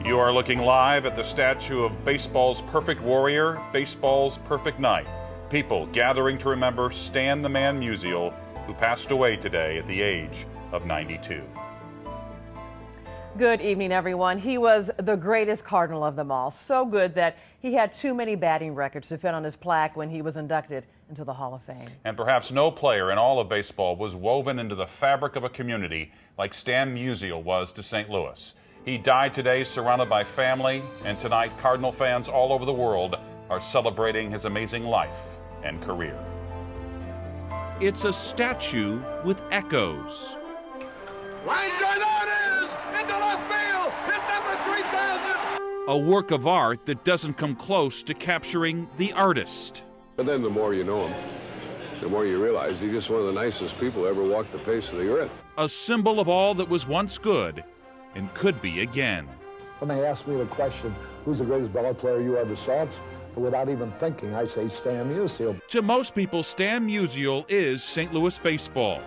You are looking live at the statue of baseball's perfect warrior, baseball's perfect night. People gathering to remember Stan the Man Musial, who passed away today at the age of 92. Good evening, everyone. He was the greatest Cardinal of them all. So good that he had too many batting records to fit on his plaque when he was inducted into the Hall of Fame. And perhaps no player in all of baseball was woven into the fabric of a community like Stan Musial was to St. Louis. He died today surrounded by family, and tonight Cardinal fans all over the world are celebrating his amazing life and career. It's a statue with echoes. Line drive is into left field. Hit number 3,000. A work of art that doesn't come close to capturing the artist. But then the more you know him, the more you realize he's just one of the nicest people ever walked the face of the earth. A symbol of all that was once good and could be again. When they ask me the question, who's the greatest ball player you ever saw, without even thinking, I say Stan Musial. To most people, Stan Musial is St. Louis baseball.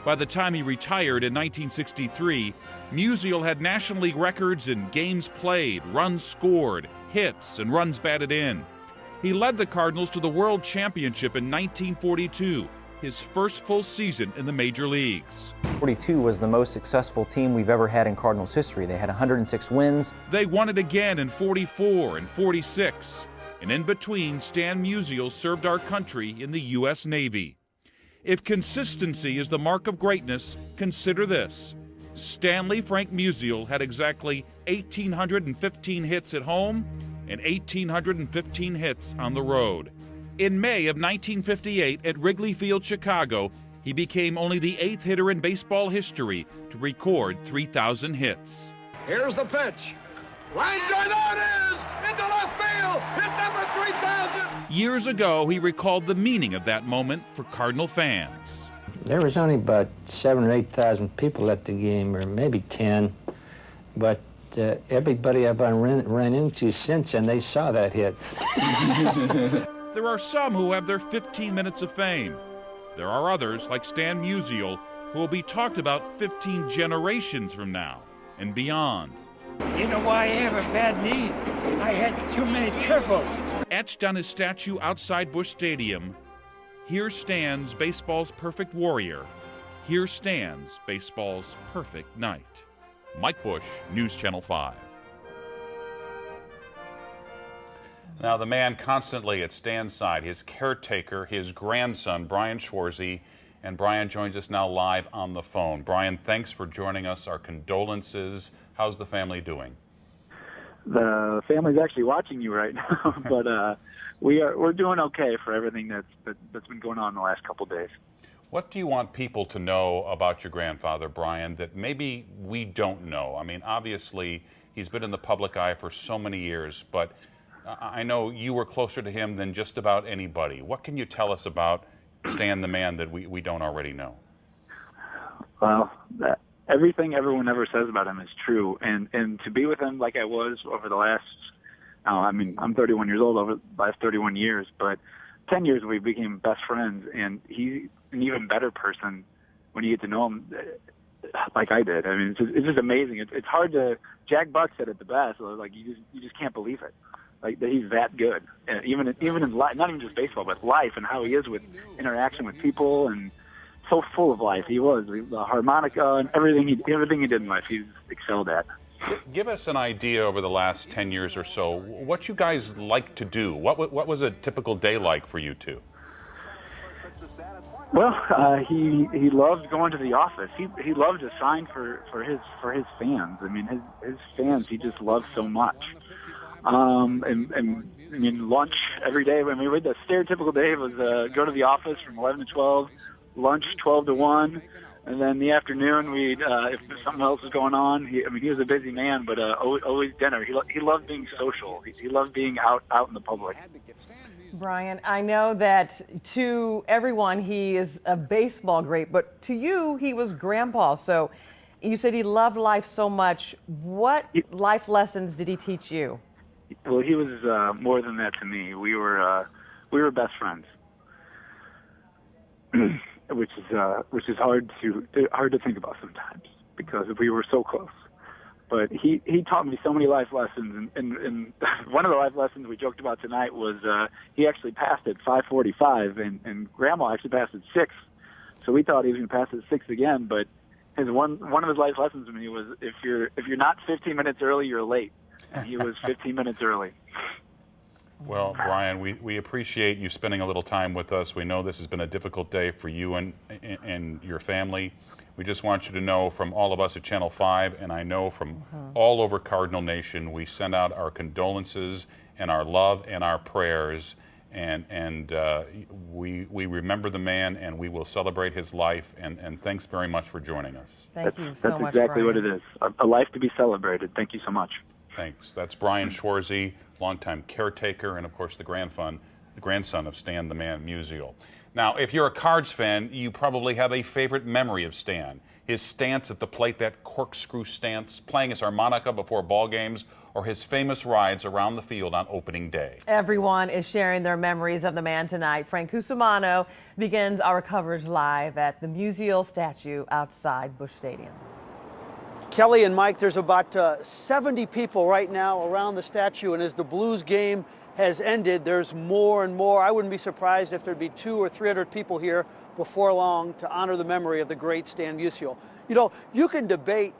By the time he retired in 1963, Musial had National League records in games played, runs scored, hits, and runs batted in. He led the Cardinals to the World Championship in 1942, his first full season in the major leagues. 42 was the most successful team we've ever had in Cardinals history. They had 106 wins. They won it again in 44 and 46. And in between, Stan Musial served our country in the U.S. Navy. If consistency is the mark of greatness, consider this. Stanley Frank Musial had exactly 1,815 hits at home and 1,815 hits on the road. In May of 1958 at Wrigley Field, Chicago, he became only the 8th hitter in baseball history to record 3,000 hits. Here's the pitch. Line drive is into left field. Hit number 3,000. Years ago, he recalled the meaning of that moment for Cardinal fans. There was only about 7,000 or 8,000 people at the game, or maybe 10, but everybody I've ran into since, and they saw that hit. There are some who have their 15 minutes of fame. There are others, like Stan Musial, who will be talked about 15 generations from now and beyond. You know why I have a bad knee? I had too many triples. Etched on his statue outside Busch Stadium, here stands baseball's perfect warrior. Here stands baseball's perfect night. Mike Busch, News Channel 5. Now, the man constantly at Stan's side, his caretaker, his grandson, Brian Schwarzy. And Brian joins us now live on the phone. Brian, thanks for joining us. Our condolences. How's the family doing? The family's actually watching you right now, but we're doing okay for everything that's been going on the last couple of days. What do you want people to know about your grandfather, Brian, that maybe we don't know? I mean, obviously, he's been in the public eye for so many years, but I know you were closer to him than just about anybody. What can you tell us about Stan the Man that we don't already know? Well, everything everyone ever says about him is true, and to be with him like I was over the last, I'm 31 years old, over the last 31 years, but 10 years we became best friends, and he's an even better person when you get to know him like I did. I mean, it's just amazing. It's hard to. Jack Buck said it the best. Like you just can't believe it. Like that he's that good, even in life, not even just baseball, but life and how he is with interaction with people, and so full of life. He was the harmonica and everything he did in life. He's excelled at. Give us an idea over the last 10 years or so what you guys like to do. What was a typical day like for you two? Well, he loved going to the office. He loved to sign for his fans. I mean, his fans he just loved so much. And I mean, lunch every day. I mean, the stereotypical day was go to the office from 11 to 12, lunch 12 to 1, and then the afternoon we'd if something else was going on. He was a busy man, but always dinner. He loved being social. He loved being out in the public. Brian, I know that to everyone he is a baseball great, but to you he was grandpa. So you said he loved life so much. What life lessons did he teach you? Well, he was more than that to me. We were best friends, which is hard to think about sometimes because we were so close. But he taught me so many life lessons, and one of the life lessons we joked about tonight was he actually passed at 5:45, and Grandma actually passed at 6. So we thought he was going to pass at 6 again, but his one of his life lessons to me was if you're not 15 minutes early, you're late. And he was 15 minutes early. Well, Brian, we appreciate you spending a little time with us. We know this has been a difficult day for you and your family. We just want you to know from all of us at Channel 5, and I know from all over Cardinal Nation, we send out our condolences and our love and our prayers, and we remember the man, and we will celebrate his life, and thanks very much for joining us. Thank you so much, That's exactly Brian. what it is, a life to be celebrated. Thank you so much. Thanks. That's Brian Schwarzy, longtime caretaker, and of course the grandson of Stan the Man Musial. Now, if you're a Cards fan, you probably have a favorite memory of Stan. His stance at the plate, that corkscrew stance, playing his harmonica before ball games, or his famous rides around the field on opening day. Everyone is sharing their memories of the man tonight. Frank Cusimano begins our coverage live at the Musial statue outside Busch Stadium. Kelly and Mike, there's about 70 people right now around the statue, and as the Blues game has ended, there's more and more. I wouldn't be surprised if there'd be 200 or 300 people here before long to honor the memory of the great Stan Musial. You know, you can debate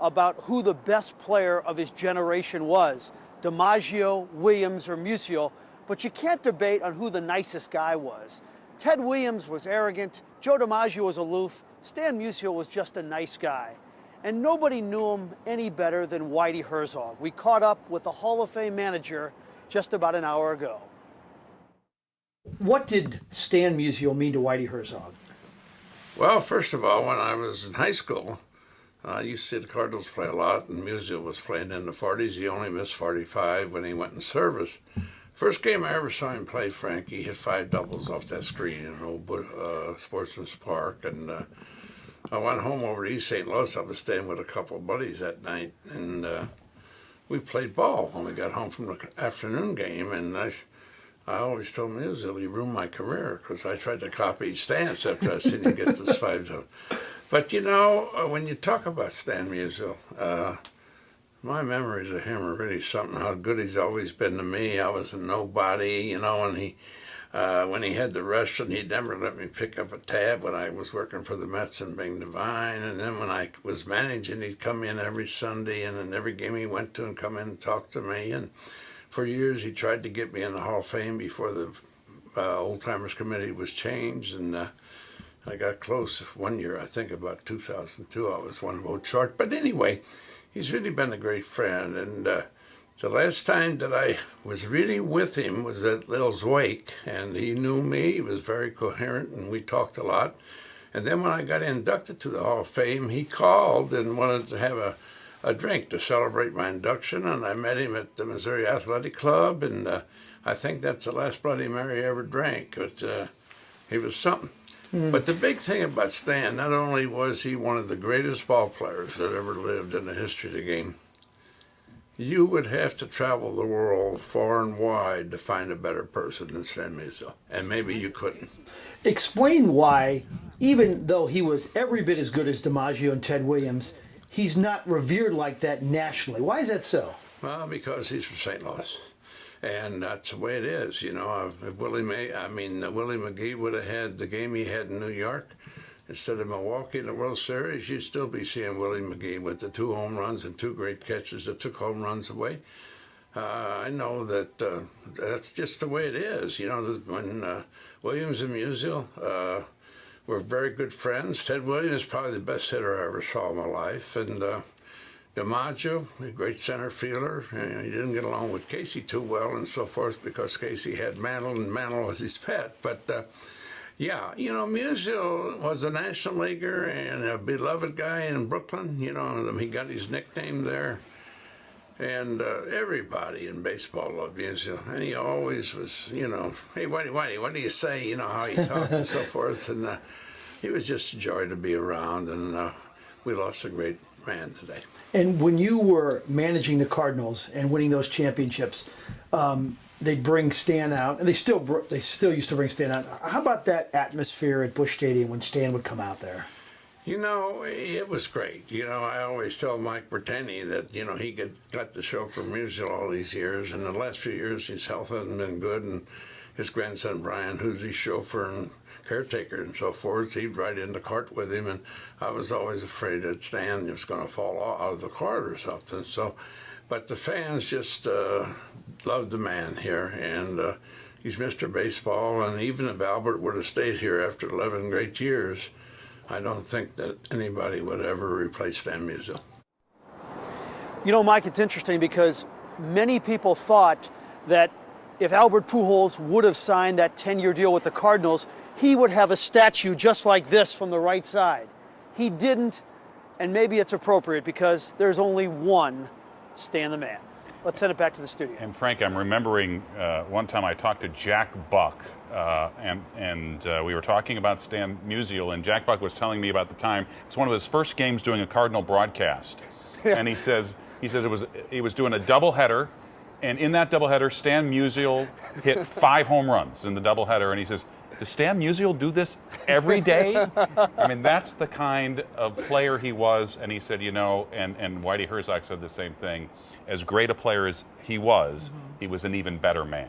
about who the best player of his generation was, DiMaggio, Williams, or Musial, but you can't debate on who the nicest guy was. Ted Williams was arrogant, Joe DiMaggio was aloof, Stan Musial was just a nice guy. And nobody knew him any better than Whitey Herzog. We caught up with the Hall of Fame manager just about an hour ago. What did Stan Musial mean to Whitey Herzog? Well, first of all, when I was in high school, I used to see the Cardinals play a lot, and Musial was playing in the 40s. He only missed 45 when he went in service. First game I ever saw him play, Frank, he hit 5 doubles off that screen in old Sportsman's Park, and I went home over to East St. Louis. I was staying with a couple of buddies that night, and we played ball when we got home from the afternoon game, and I always told Musial he ruined my career because I tried to copy his stance after I seen him get those 5 doubles. But, you know, when you talk about Stan Musial, my memories of him are really something, how good he's always been to me. I was a nobody, you know, and when he had the restaurant, he'd never let me pick up a tab when I was working for the Mets in Bing Devine. And then when I was managing, he'd come in every Sunday, and in every game he went to and come in and talk to me. And for years, he tried to get me in the Hall of Fame before the Old Timers Committee was changed. And I got close one year, I think about 2002. I was 1 vote short. But anyway, he's really been a great friend. And the last time that I was really with him was at Lil's wake, and he knew me. He was very coherent, and we talked a lot. And then when I got inducted to the Hall of Fame, he called and wanted to have a drink to celebrate my induction, and I met him at the Missouri Athletic Club, and I think that's the last Bloody Mary I ever drank, but he was something. But the big thing about Stan, not only was he one of the greatest ball players that ever lived in the history of the game, you would have to travel the world far and wide to find a better person than Stan Musial, and maybe you couldn't. Explain why, even though he was every bit as good as DiMaggio and Ted Williams, he's not revered like that nationally. Why is that so? Well, because he's from St. Louis, and that's the way it is. You know, if Willie McGee would have had the game he had in New York instead of Milwaukee in the World Series, you'd still be seeing Willie McGee with the 2 home runs and 2 great catches that took home runs away. I know that that's just the way it is. You know, when Williams and Musial were very good friends. Ted Williams is probably the best hitter I ever saw in my life, and DiMaggio, a great center fielder. And he didn't get along with Casey too well and so forth because Casey had Mantle, and Mantle was his pet. But yeah, you know, Musial was a National Leaguer and a beloved guy in Brooklyn. You know, he got his nickname there. And everybody in baseball loved Musial. And he always was, you know, hey, Whitey, what do you say? You know, how he talked and so forth. And he was just a joy to be around. And we lost a great man today. And when you were managing the Cardinals and winning those championships, they'd bring Stan out, and they still used to bring Stan out. How about that atmosphere at Busch Stadium when Stan would come out there? You know, it was great. You know, I always tell Mike Bertani that, you know, he got the show for Musial all these years, and the last few years his health hasn't been good, and his grandson Brian, who's his chauffeur and caretaker and so forth, he'd ride in the cart with him, and I was always afraid that Stan was going to fall out of the cart or something. So, but the fans just loved the man here, and he's Mr. Baseball, and even if Albert would have stayed here after 11 great years, I don't think that anybody would ever replace Stan Musial. You know, Mike, it's interesting because many people thought that if Albert Pujols would have signed that 10-year deal with the Cardinals, he would have a statue just like this from the right side. He didn't, and maybe it's appropriate because there's only one Stan the Man. Let's send it back to the studio. And Frank, I'm remembering one time I talked to Jack Buck, and we were talking about Stan Musial, and Jack Buck was telling me about the time. It's one of his first games doing a Cardinal broadcast, and he says he was doing a doubleheader, and in that doubleheader, Stan Musial hit 5 home runs in the doubleheader, and he says, does Stan Musial do this every day? I mean, that's the kind of player he was, and he said, you know, and Whitey Herzog said the same thing. As great a player as he was an even better man.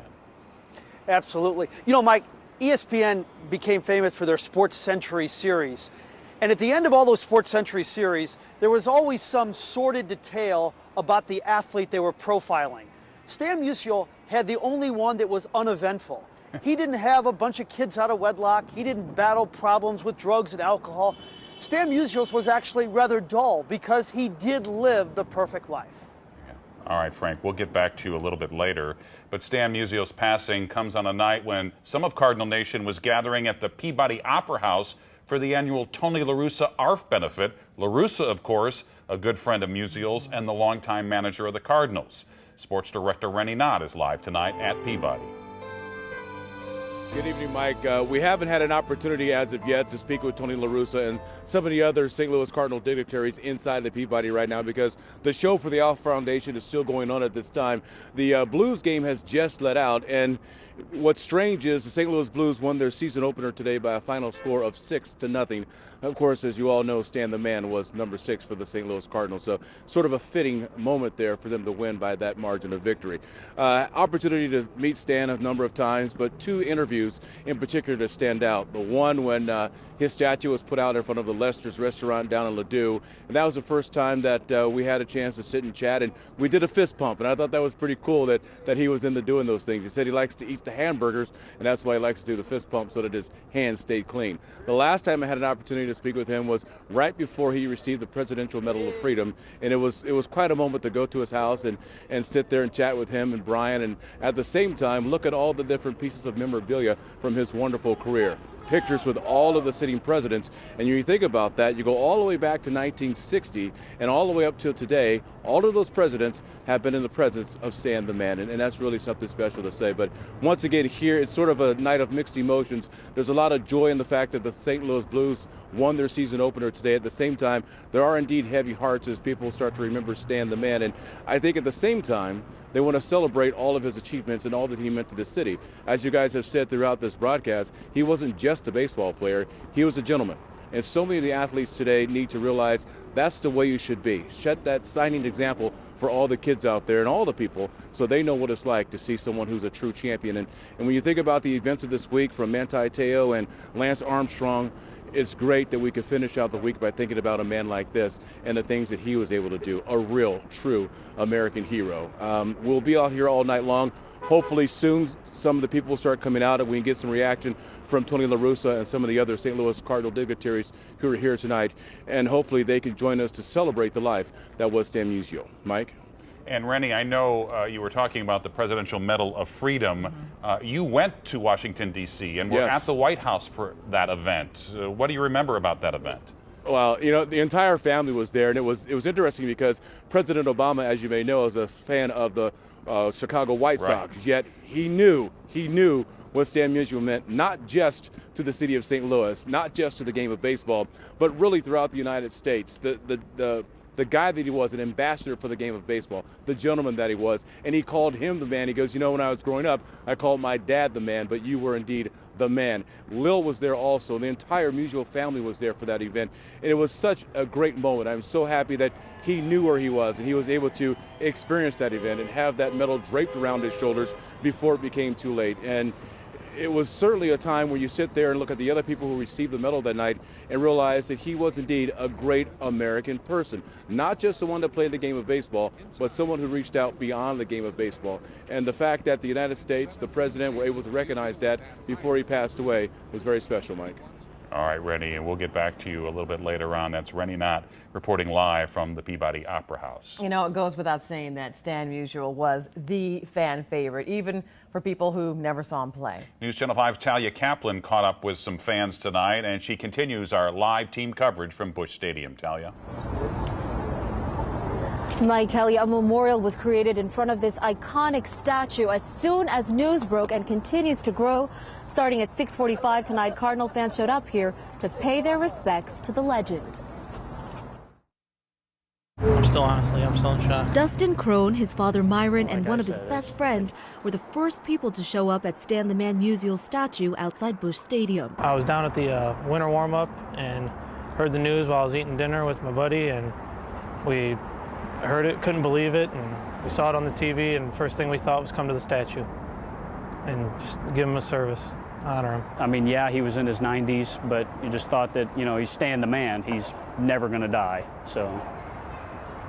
Absolutely. You know, Mike, ESPN became famous for their Sports Century series. And at the end of all those Sports Century series, there was always some sordid detail about the athlete they were profiling. Stan Musial had the only one that was uneventful. He didn't have a bunch of kids out of wedlock. He didn't battle problems with drugs and alcohol. Stan Musial's was actually rather dull because he did live the perfect life. All right, Frank, we'll get back to you a little bit later. But Stan Musial's passing comes on a night when some of Cardinal Nation was gathering at the Peabody Opera House for the annual Tony La Russa ARF benefit. La Russa, of course, a good friend of Musial's and the longtime manager of the Cardinals. Sports director Rennie Knott is live tonight at Peabody. Good evening, Mike. We haven't had an opportunity as of yet to speak with Tony La Russa and some of the other St. Louis Cardinal dignitaries inside the Peabody right now because the show for the ALF Foundation is still going on at this time. The Blues game has just let out, and what's strange is the St. Louis Blues won their season opener today by a final score of 6-0. Of course, as you all know, Stan the Man was number 6 for the St. Louis Cardinals, so sort of a fitting moment there for them to win by that margin of victory. Opportunity to meet Stan a number of times, but 2 interviews in particular to stand out. The one when his statue was put out in front of the Lester's restaurant down in Ladue, and that was the first time that we had a chance to sit and chat, and we did a fist pump, and I thought that was pretty cool that he was into doing those things. He said he likes to eat the hamburgers, and that's why he likes to do the fist pump so that his hands stayed clean. The last time I had an opportunity to speak with him was right before he received the Presidential Medal of Freedom, and it was quite a moment to go to his house and sit there and chat with him and Brian, and at the same time look at all the different pieces of memorabilia from his wonderful career. Pictures with all of the sitting presidents, and when you think about that, you go all the way back to 1960 and all the way up till today, all of those presidents have been in the presence of Stan the Man, and that's really something special to say. But once again, here it's sort of a night of mixed emotions. There's a lot of joy in the fact that the St. Louis Blues won their season opener today. At the same time, there are indeed heavy hearts as people start to remember Stan the Man, and I think at the same time, they want to celebrate all of his achievements and all that he meant to the city. As you guys have said throughout this broadcast, he wasn't just a baseball player, he was a gentleman. And so many of the athletes today need to realize that's the way you should be. Set that shining example for all the kids out there and all the people so they know what it's like to see someone who's a true champion. And when you think about the events of this week from Manti Te'o and Lance Armstrong, it's great that we could finish out the week by thinking about a man like this and the things that he was able to do, a real, true American hero. We'll be out here all night long. Hopefully soon some of the people will start coming out and we can get some reaction from Tony La Russa and some of the other St. Louis Cardinal dignitaries who are here tonight, and hopefully they can join us to celebrate the life that was Stan Musial. Mike? And Rennie, I know you were talking about the Presidential Medal of Freedom. You went to Washington, D.C. and were at the White House for that event. What do you remember about that event? Well, you know, the entire family was there, and it was interesting because President Obama, as you may know, is a fan of the Chicago White Sox. Yet he knew what Stan Musial meant, not just to the city of St. Louis, not just to the game of baseball, but really throughout the United States. The guy that he was, an ambassador for the game of baseball, the gentleman that he was, and he called him the man. He goes, you know, when I was growing up, I called my dad the man, but you were indeed the man. Lil was there also. The entire Musial family was there for that event. And it was such a great moment. I'm so happy that he knew where he was and he was able to experience that event and have that medal draped around his shoulders before it became too late. And it was certainly a time where you sit there and look at the other people who received the medal that night and realize that he was indeed a great American person. Not just someone that played the game of baseball, but someone who reached out beyond the game of baseball. And the fact that the United States, the president, were able to recognize that before he passed away was very special, Mike. All right, Rennie, and we'll get back to you a little bit later on. That's Rennie Knott reporting live from the Peabody Opera House. You know, it goes without saying that Stan Musial was the fan favorite, even for people who never saw him play. News Channel 5's Talia Kaplan caught up with some fans tonight, and she continues our live team coverage from Busch Stadium. Talia. Mike Kelly, a memorial was created in front of this iconic statue as soon as news broke and continues to grow. Starting at 6:45 tonight, Cardinal fans showed up here to pay their respects to the legend. I'm still in shock. Dustin Crone, his father Myron, and one of his best friends were the first people to show up at Stan the Man Musial statue outside Busch Stadium. I was down at the winter warm-up and heard the news while I was eating dinner with my buddy, and we heard it, couldn't believe it, and we saw it on the TV, and the first thing we thought was come to the statue and just give him a service, honor him. I mean, yeah, he was in his 90s, but you just thought that, you know, he's Stan the Man. He's never going to die. So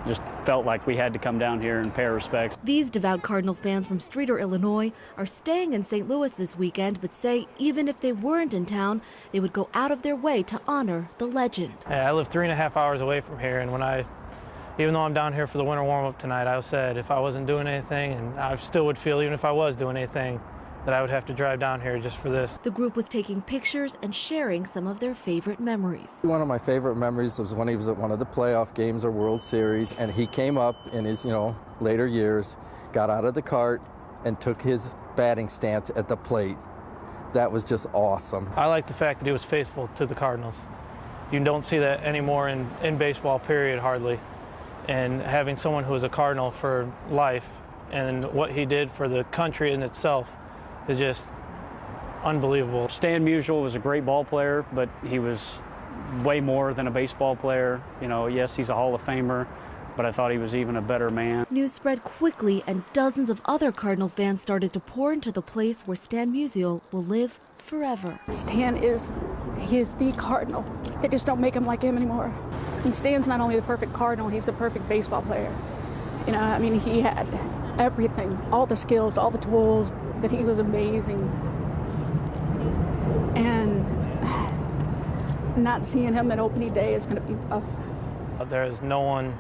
just felt like we had to come down here and pay our respects. These devout Cardinal fans from Streator, Illinois, are staying in St. Louis this weekend, but say even if they weren't in town, they would go out of their way to honor the legend. Yeah, I live 3.5 hours away from here, and even though I'm down here for the winter warm-up tonight, I said if I wasn't doing anything, and I still would feel even if I was doing anything, that I would have to drive down here just for this. The group was taking pictures and sharing some of their favorite memories. One of my favorite memories was when he was at one of the playoff games or World Series, and he came up in his, later years, got out of the cart, and took his batting stance at the plate. That was just awesome. I like the fact that he was faithful to the Cardinals. You don't see that anymore in baseball, period, hardly. And having someone who is a Cardinal for life and what he did for the country in itself is just unbelievable. Stan Musial was a great ball player, but he was way more than a baseball player. You know, yes, he's a Hall of Famer, but I thought he was even a better man. News spread quickly, and dozens of other Cardinal fans started to pour into the place where Stan Musial will live forever. Stan is the Cardinal. They just don't make him like him anymore. And Stan's not only the perfect Cardinal, he's the perfect baseball player. You know, I mean, he had everything, all the skills, all the tools, but he was amazing. And not seeing him at opening day is going to be rough. There is no one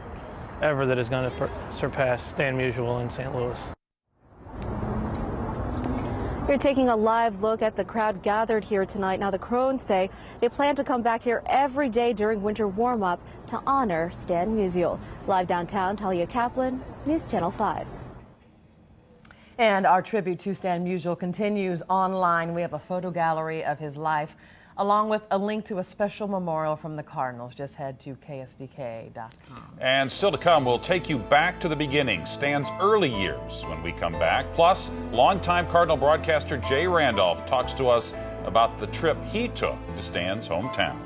ever that is going to surpass Stan Musial in St. Louis. We're taking a live look at the crowd gathered here tonight. Now, the Crones say they plan to come back here every day during winter warm-up to honor Stan Musial. Live downtown, Talia Kaplan, News Channel 5. And our tribute to Stan Musial continues online. We have a photo gallery of his life, along with a link to a special memorial from the Cardinals. Just head to KSDK.com. And still to come, we'll take you back to the beginning, Stan's early years, when we come back. Plus, longtime Cardinal broadcaster Jay Randolph talks to us about the trip he took to Stan's hometown.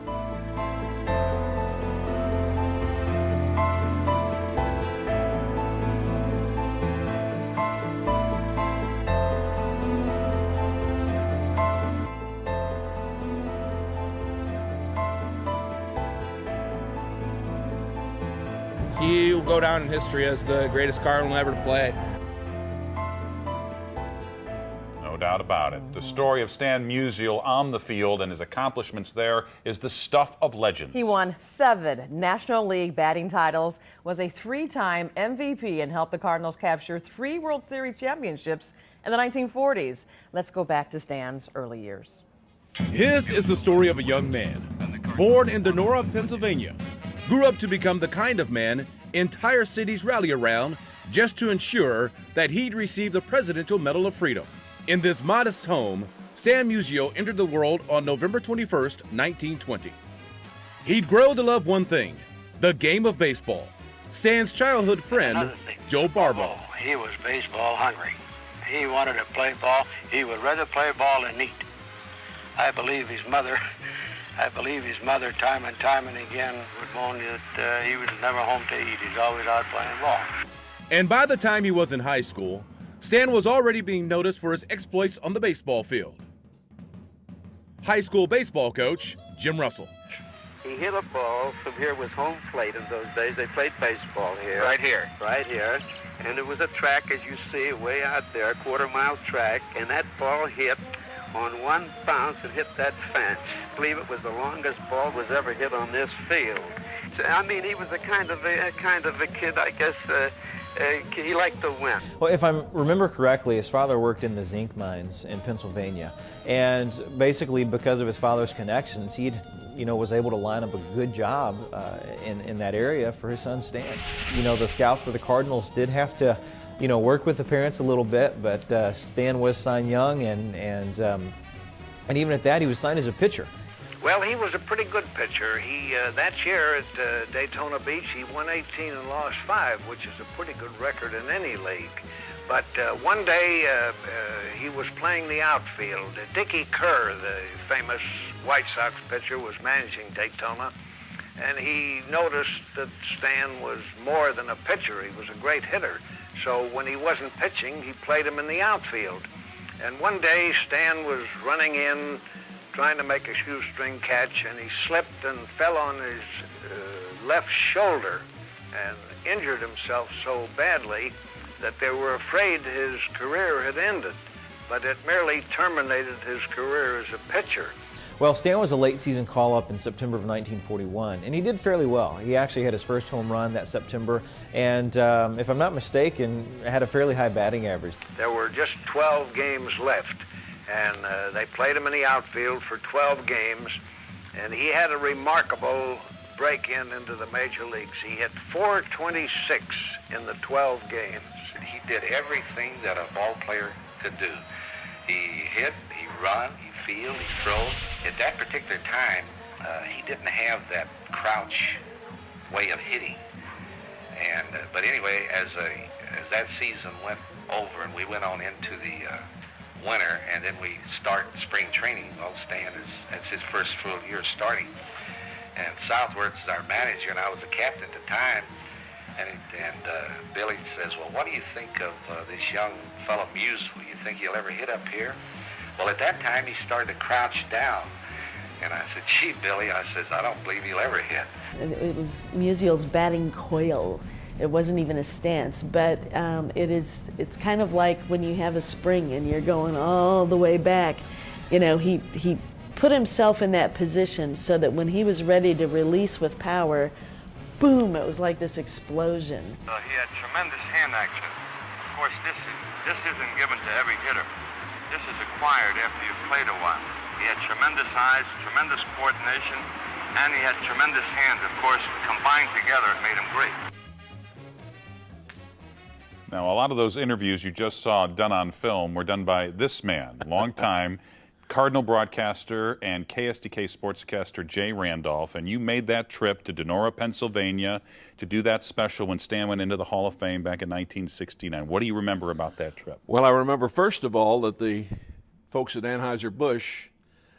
He will go down in history as the greatest Cardinal ever to play. No doubt about it. The story of Stan Musial on the field and his accomplishments there is the stuff of legends. He won 7 National League batting titles, was a 3-time MVP, and helped the Cardinals capture 3 World Series championships in the 1940s. Let's go back to Stan's early years. His is the story of a young man, born in Donora, Pennsylvania, grew up to become the kind of man entire cities rally around just to ensure that he'd receive the Presidential Medal of Freedom. In this modest home, Stan Musial entered the world on November 21st, 1920. He'd grow to love one thing, the game of baseball. Stan's childhood friend, Joe Barbaugh. He was baseball hungry. He wanted to play ball. He would rather play ball than eat. I believe his mother time and time and again would moan that he was never home to eat. He's always out playing ball. And by the time he was in high school, Stan was already being noticed for his exploits on the baseball field. High school baseball coach Jim Russell. He hit a ball from here was home plate in those days. They played baseball here. Right here. Right here. And it was a track, as you see, way out there, a quarter-mile track, and that ball hit on one bounce and hit that fence. I believe it was the longest ball was ever hit on this field. So, I mean, he was a kind of a kid, I guess. He liked to win. Well, if I remember correctly, his father worked in the zinc mines in Pennsylvania, and basically because of his father's connections, he was able to line up a good job in that area for his son Stan. The scouts for the Cardinals did have to work with the parents a little bit, but Stan was signed young, and even at that, he was signed as a pitcher. Well, he was a pretty good pitcher. He that year at Daytona Beach, he won 18 and lost 5, which is a pretty good record in any league. But one day he was playing the outfield. Dickie Kerr, the famous White Sox pitcher, was managing Daytona, and he noticed that Stan was more than a pitcher. He was a great hitter. So when he wasn't pitching, he played him in the outfield. And one day Stan was running in, trying to make a shoestring catch, and he slipped and fell on his left shoulder and injured himself so badly that they were afraid his career had ended, but it merely terminated his career as a pitcher. Well, Stan was a late season call-up in September of 1941, and he did fairly well. He actually had his first home run that September, and if I'm not mistaken, had a fairly high batting average. There were just 12 games left, and they played him in the outfield for 12 games, and he had a remarkable break-in into the major leagues. He hit .426 in the 12 games. He did everything that a ball player could do. He hit, he run, he field, he throw. At that particular time, he didn't have that crouch way of hitting. And but anyway, as that season went over and we went on into the winter, and then we start spring training. Well, Stan it's his first full year starting, and Southworth is our manager, and I was the captain at the time. And Billy says, "Well, what do you think of this young fellow Musial? You think he'll ever hit up here?" Well, at that time, he started to crouch down. And I said, "Gee, Billy," I says, "I don't believe he'll ever hit." It was Musial's batting coil. It wasn't even a stance, but it's kind of like when you have a spring and you're going all the way back. He put himself in that position so that when he was ready to release with power, boom, it was like this explosion. He had tremendous hand action. Of course, this isn't given to every hitter. This is acquired after you've played a while. He had tremendous eyes, tremendous coordination, and he had tremendous hands. Of course, combined together, it made him great. Now, a lot of those interviews you just saw done on film were done by this man, longtime Cardinal broadcaster and KSDK sportscaster Jay Randolph, and you made that trip to Donora, Pennsylvania to do that special when Stan went into the Hall of Fame back in 1969. What do you remember about that trip? Well, I remember, first of all, that the folks at Anheuser-Busch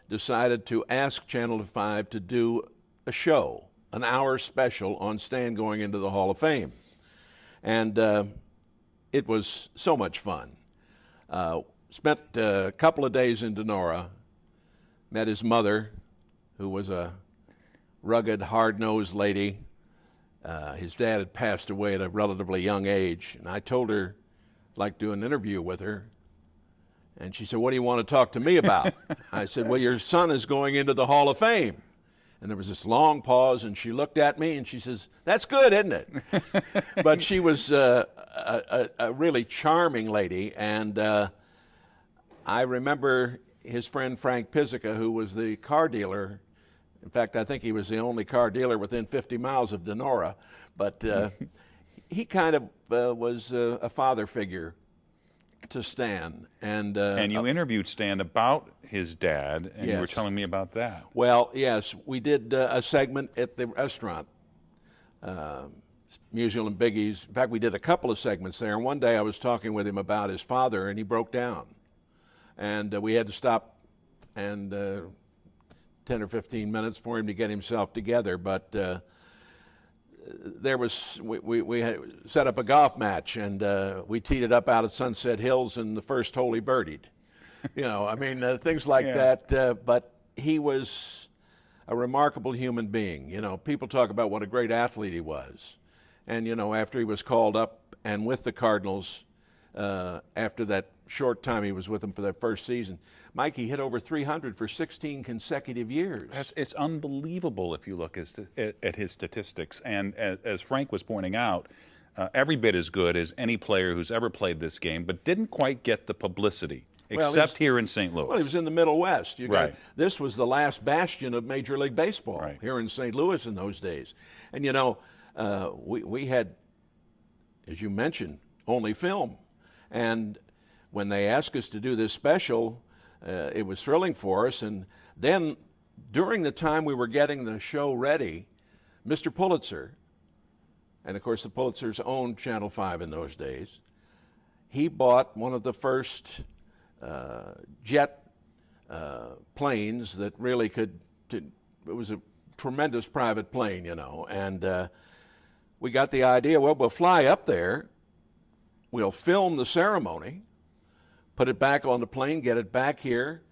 decided to ask Channel 5 to do a show, an hour special on Stan going into the Hall of Fame. And it was so much fun. Spent a couple of days in Donora, met his mother, who was a rugged, hard-nosed lady. His dad had passed away at a relatively young age, and I told her I'd like to do an interview with her. And she said, "What do you want to talk to me about?" I said, "Well, your son is going into the Hall of Fame." And there was this long pause, and she looked at me, and she says, "That's good, isn't it?" But she was a really charming lady, and I remember his friend Frank Pizzica, who was the car dealer. In fact, I think he was the only car dealer within 50 miles of Donora. But he kind of was a father figure to Stan. And you interviewed Stan about his dad, and yes. You were telling me about that. Well, yes, we did a segment at the restaurant, Musial and Biggie's. In fact, we did a couple of segments there. And one day I was talking with him about his father, and he broke down. And we had to stop and 10 or 15 minutes for him to get himself together. But we had set up a golf match, and we teed it up out at Sunset Hills, and the first hole he birdied. You know, I mean, things like that. But he was a remarkable human being. You know, people talk about what a great athlete he was. And, you know, after he was called up and with the Cardinals, after that short time he was with them for that first season, Mikey hit over 300 for 16 consecutive years. It's unbelievable if you look at his statistics. And as Frank was pointing out, every bit as good as any player who's ever played this game, but didn't quite get the publicity, except here in St. Louis. Well, he was in the Middle West. This was the last bastion of Major League Baseball here in St. Louis in those days. And, you know, we had, as you mentioned, only film. And when they asked us to do this special, it was thrilling for us. And then during the time we were getting the show ready, Mr. Pulitzer, and of course the Pulitzers owned Channel 5 in those days, he bought one of the first jet planes that really could, it was a tremendous private plane, you know. And we got the idea, well, we'll fly up there, we'll film the ceremony, put it back on the plane, get it back here,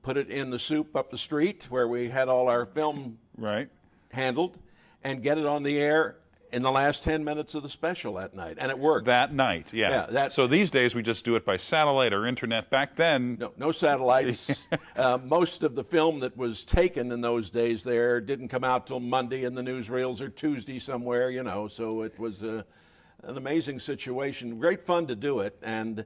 put it in the soup up the street where we had all our film handled, and get it on the air in the last 10 minutes of the special that night. And it worked. That night, so these days we just do it by satellite or internet. Back then... No satellites. Most of the film that was taken in those days there didn't come out till Monday in the newsreels or Tuesday somewhere, you know, so it was an amazing situation. Great fun to do it. And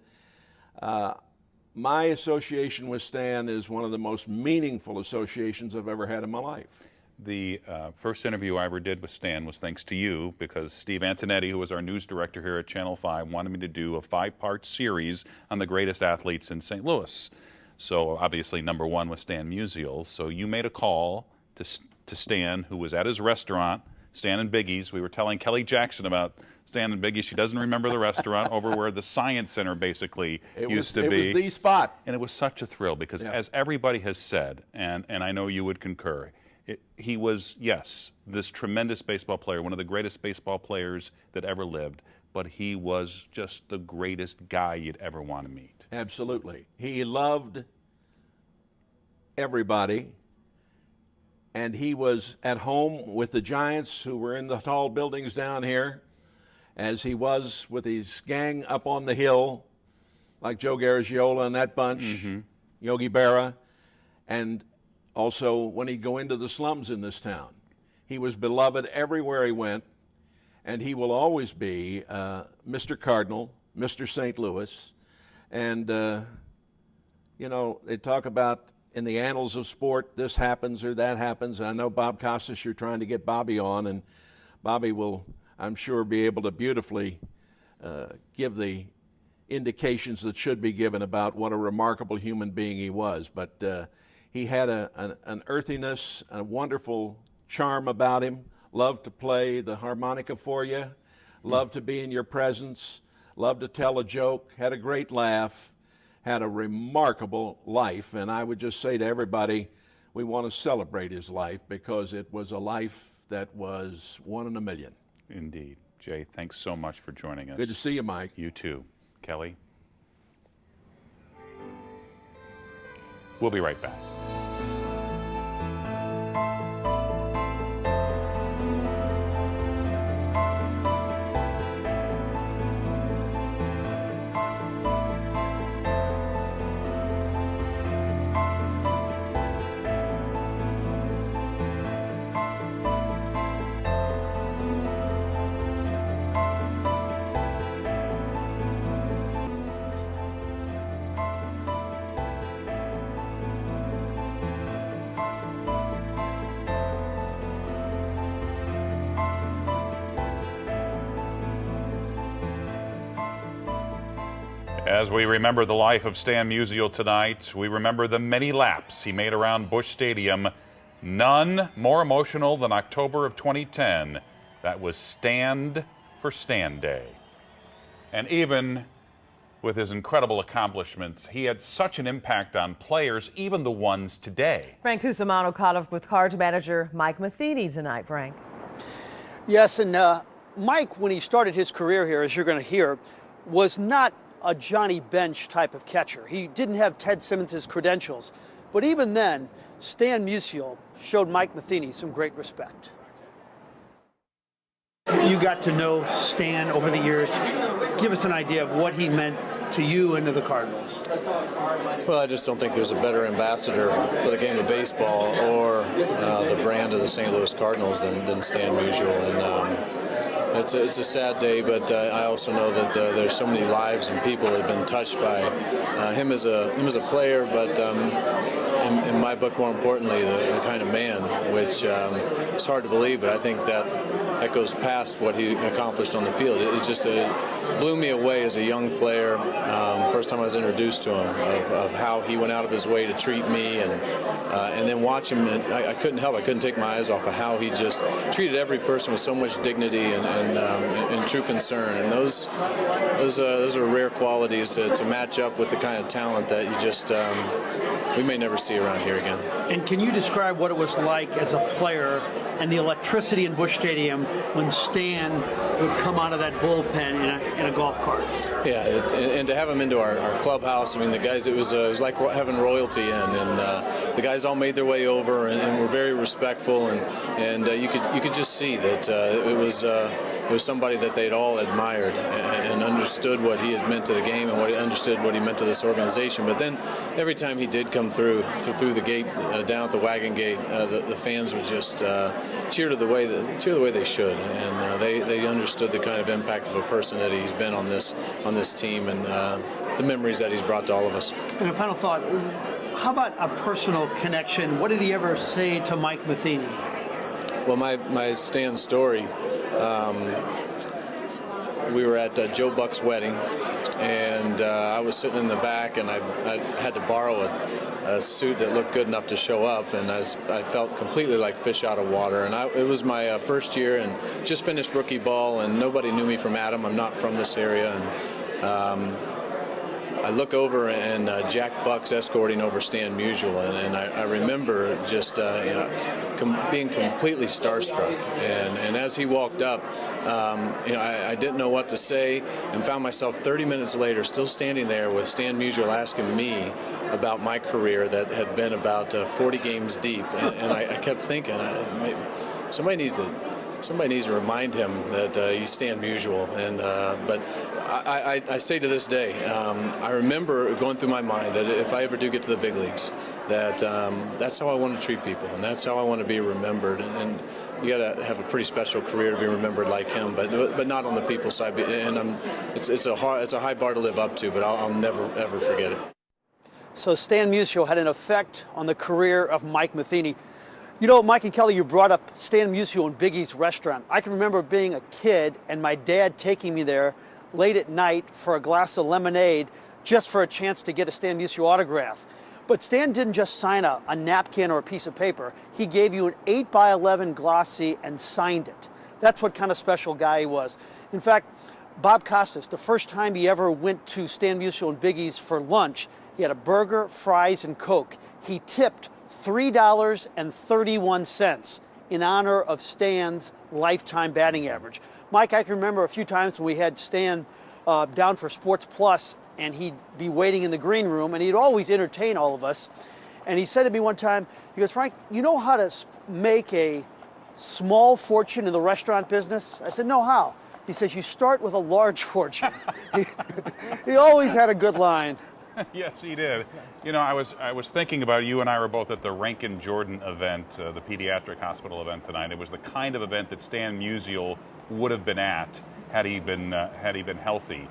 my association with Stan is one of the most meaningful associations I've ever had in my life. The first interview I ever did with Stan was thanks to you, because Steve Antonetti, who was our news director here at Channel 5, wanted me to do a 5-part series on the greatest athletes in St. Louis. So obviously number one was Stan Musial. So you made a call to Stan, who was at his restaurant, Stan and Biggie's. We were telling Kelly Jackson about Stan and Biggie. She doesn't remember the restaurant over where the Science Center basically used to be. It was the spot. And it was such a thrill because as everybody has said, and I know you would concur, he was, yes, this tremendous baseball player, one of the greatest baseball players that ever lived, but he was just the greatest guy you'd ever want to meet. Absolutely. He loved everybody, and he was at home with the Giants, who were in the tall buildings down here, as he was with his gang up on the hill, like Joe Garagiola and that bunch, Yogi Berra, and also when he'd go into the slums in this town. He was beloved everywhere he went, and he will always be Mr. Cardinal, Mr. St. Louis. And, you know, they talk about in the annals of sport, this happens or that happens. And I know Bob Costas, you're trying to get Bobby on, and Bobby will, I'm sure, be able to beautifully give the indications that should be given about what a remarkable human being he was. But he had an earthiness, a wonderful charm about him, loved to play the harmonica for you, loved to be in your presence, loved to tell a joke, had a great laugh, had a remarkable life. And I would just say to everybody, we want to celebrate his life because it was a life that was one in a million. Indeed. Jay, thanks so much for joining us. Good to see you, Mike. You too. Kelly? We'll be right back. As we remember the life of Stan Musial tonight, we remember the many laps he made around Busch Stadium. None more emotional than October of 2010. That was Stand for Stan Day. And even with his incredible accomplishments. He had such an impact on players, even the ones today. Frank Cusimano caught up with Cards manager Mike Matheny tonight, Frank. Yes, and Mike, when he started his career here, as you're going to hear, was not a Johnny Bench type of catcher. He didn't have Ted Simmons' credentials. But even then, Stan Musial showed Mike Matheny some great respect. You got to know Stan over the years. Give us an idea of what he meant to you and to the Cardinals. Well, I just don't think there's a better ambassador for the game of baseball or the brand of the St. Louis Cardinals than Stan Musial. And it's a sad day, but I also know that there's so many lives and people that have been touched by him as a player, but in my book, more importantly, the kind of man, which is hard to believe, but I think that goes past what he accomplished on the field. It's just blew me away as a young player. First time I was introduced to him, of how he went out of his way to treat me, and then watch him. And I couldn't help. I couldn't take my eyes off of how he just treated every person with so much dignity and true concern. And those are rare qualities to match up with the kind of talent that you just we may never see around here again. And can you describe what it was like as a player and the electricity in Busch Stadium when Stan would come out of that bullpen in a golf cart? Yeah, and to have him into our clubhouse, I mean, the guys, it was like having royalty in, and the guys all made their way over and were very respectful, and you could just see that it was somebody that they'd all admired and understood what he had meant to the game and understood what he meant to this organization. But then every time he did come through the gate, down at the wagon gate, the fans would just cheer the way they should, and they understood the kind of impact of a person that he's been on this team, and the memories that he's brought to all of us. And a final thought, how about a personal connection? What did he ever say to Mike Matheny? Well, my Stan story, we were at Joe Buck's wedding, and I was sitting in the back, and I had to borrow a suit that looked good enough to show up, and I felt completely like fish out of water. And it was my first year, and just finished rookie ball, and nobody knew me from Adam. I'm not from this area, and I look over, and Jack Buck's escorting over Stan Musial, and I remember just being completely starstruck. And as he walked up, I didn't know what to say, and found myself 30 minutes later still standing there with Stan Musial asking me about my career that had been about 40 games deep, and I kept thinking, somebody needs to remind him that he's Stan Musial. And but I say to this day, I remember going through my mind that if I ever do get to the big leagues, that's how I want to treat people, and that's how I want to be remembered. And you got to have a pretty special career to be remembered like him, but not on the people side. And it's a high bar to live up to, but I'll never ever forget it. So Stan Musial had an effect on the career of Mike Matheny. You know, Mike and Kelly, you brought up Stan Musial in Biggie's restaurant. I can remember being a kid and my dad taking me there late at night for a glass of lemonade just for a chance to get a Stan Musial autograph. But Stan didn't just sign a napkin or a piece of paper. He gave you an 8x11 glossy and signed it. That's what kind of special guy he was. In fact, Bob Costas, the first time he ever went to Stan Musial and Biggie's for lunch, he had a burger, fries, and Coke. He tipped $3.31 in honor of Stan's lifetime batting average. Mike, I can remember a few times when we had Stan down for Sports Plus, and he'd be waiting in the green room, and he'd always entertain all of us. And he said to me one time, he goes, "Frank, you know how to make a small fortune in the restaurant business?" I said, "No, how?" He says, "You start with a large fortune." He always had a good line. Yes, he did. You know, I was thinking about it. You and I were both at the Rankin Jordan event, the pediatric hospital event tonight. It was the kind of event that Stan Musial would have been at had he been healthy.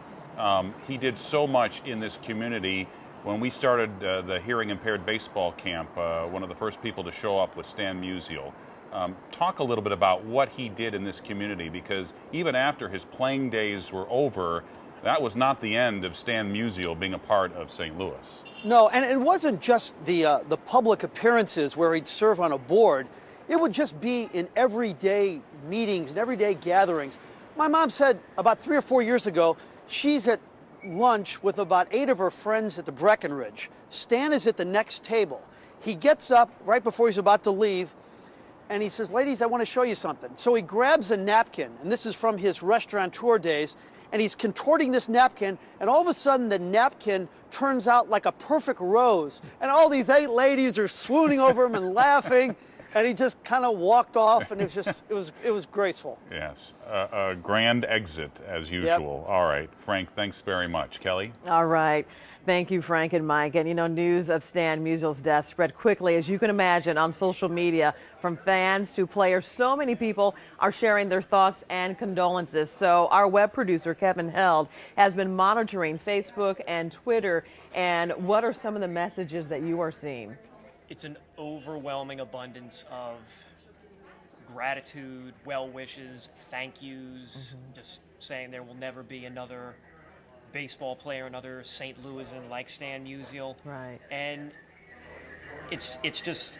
He did so much in this community. When we started the hearing impaired baseball camp, one of the first people to show up was Stan Musial. Talk a little bit about what he did in this community, because even after his playing days were over, that was not the end of Stan Musial being a part of St. Louis. No, and it wasn't just the public appearances where he'd serve on a board. It would just be in everyday meetings and everyday gatherings. My mom said about 3 or 4 years ago, she's at lunch with about 8 of her friends at the Breckenridge. Stan is at the next table. He gets up right before he's about to leave, and he says, ladies, I want to show you something. So he grabs a napkin, and this is from his restaurateur days, and he's contorting this napkin, and all of a sudden the napkin turns out like a perfect rose. And all these 8 ladies are swooning over him and laughing, and he just kind of walked off, and it was graceful. Yes, a grand exit as usual. Yep. All right, Frank, thanks very much. Kelly? All right. Thank you, Frank and Mike. And, you know, news of Stan Musial's death spread quickly, as you can imagine, on social media, from fans to players. So many people are sharing their thoughts and condolences. So our web producer, Kevin Held, has been monitoring Facebook and Twitter. And what are some of the messages that you are seeing? It's an overwhelming abundance of gratitude, well wishes, thank yous, just saying there will never be another baseball player, another St. Louisan like Stan Musial. Right. And it's just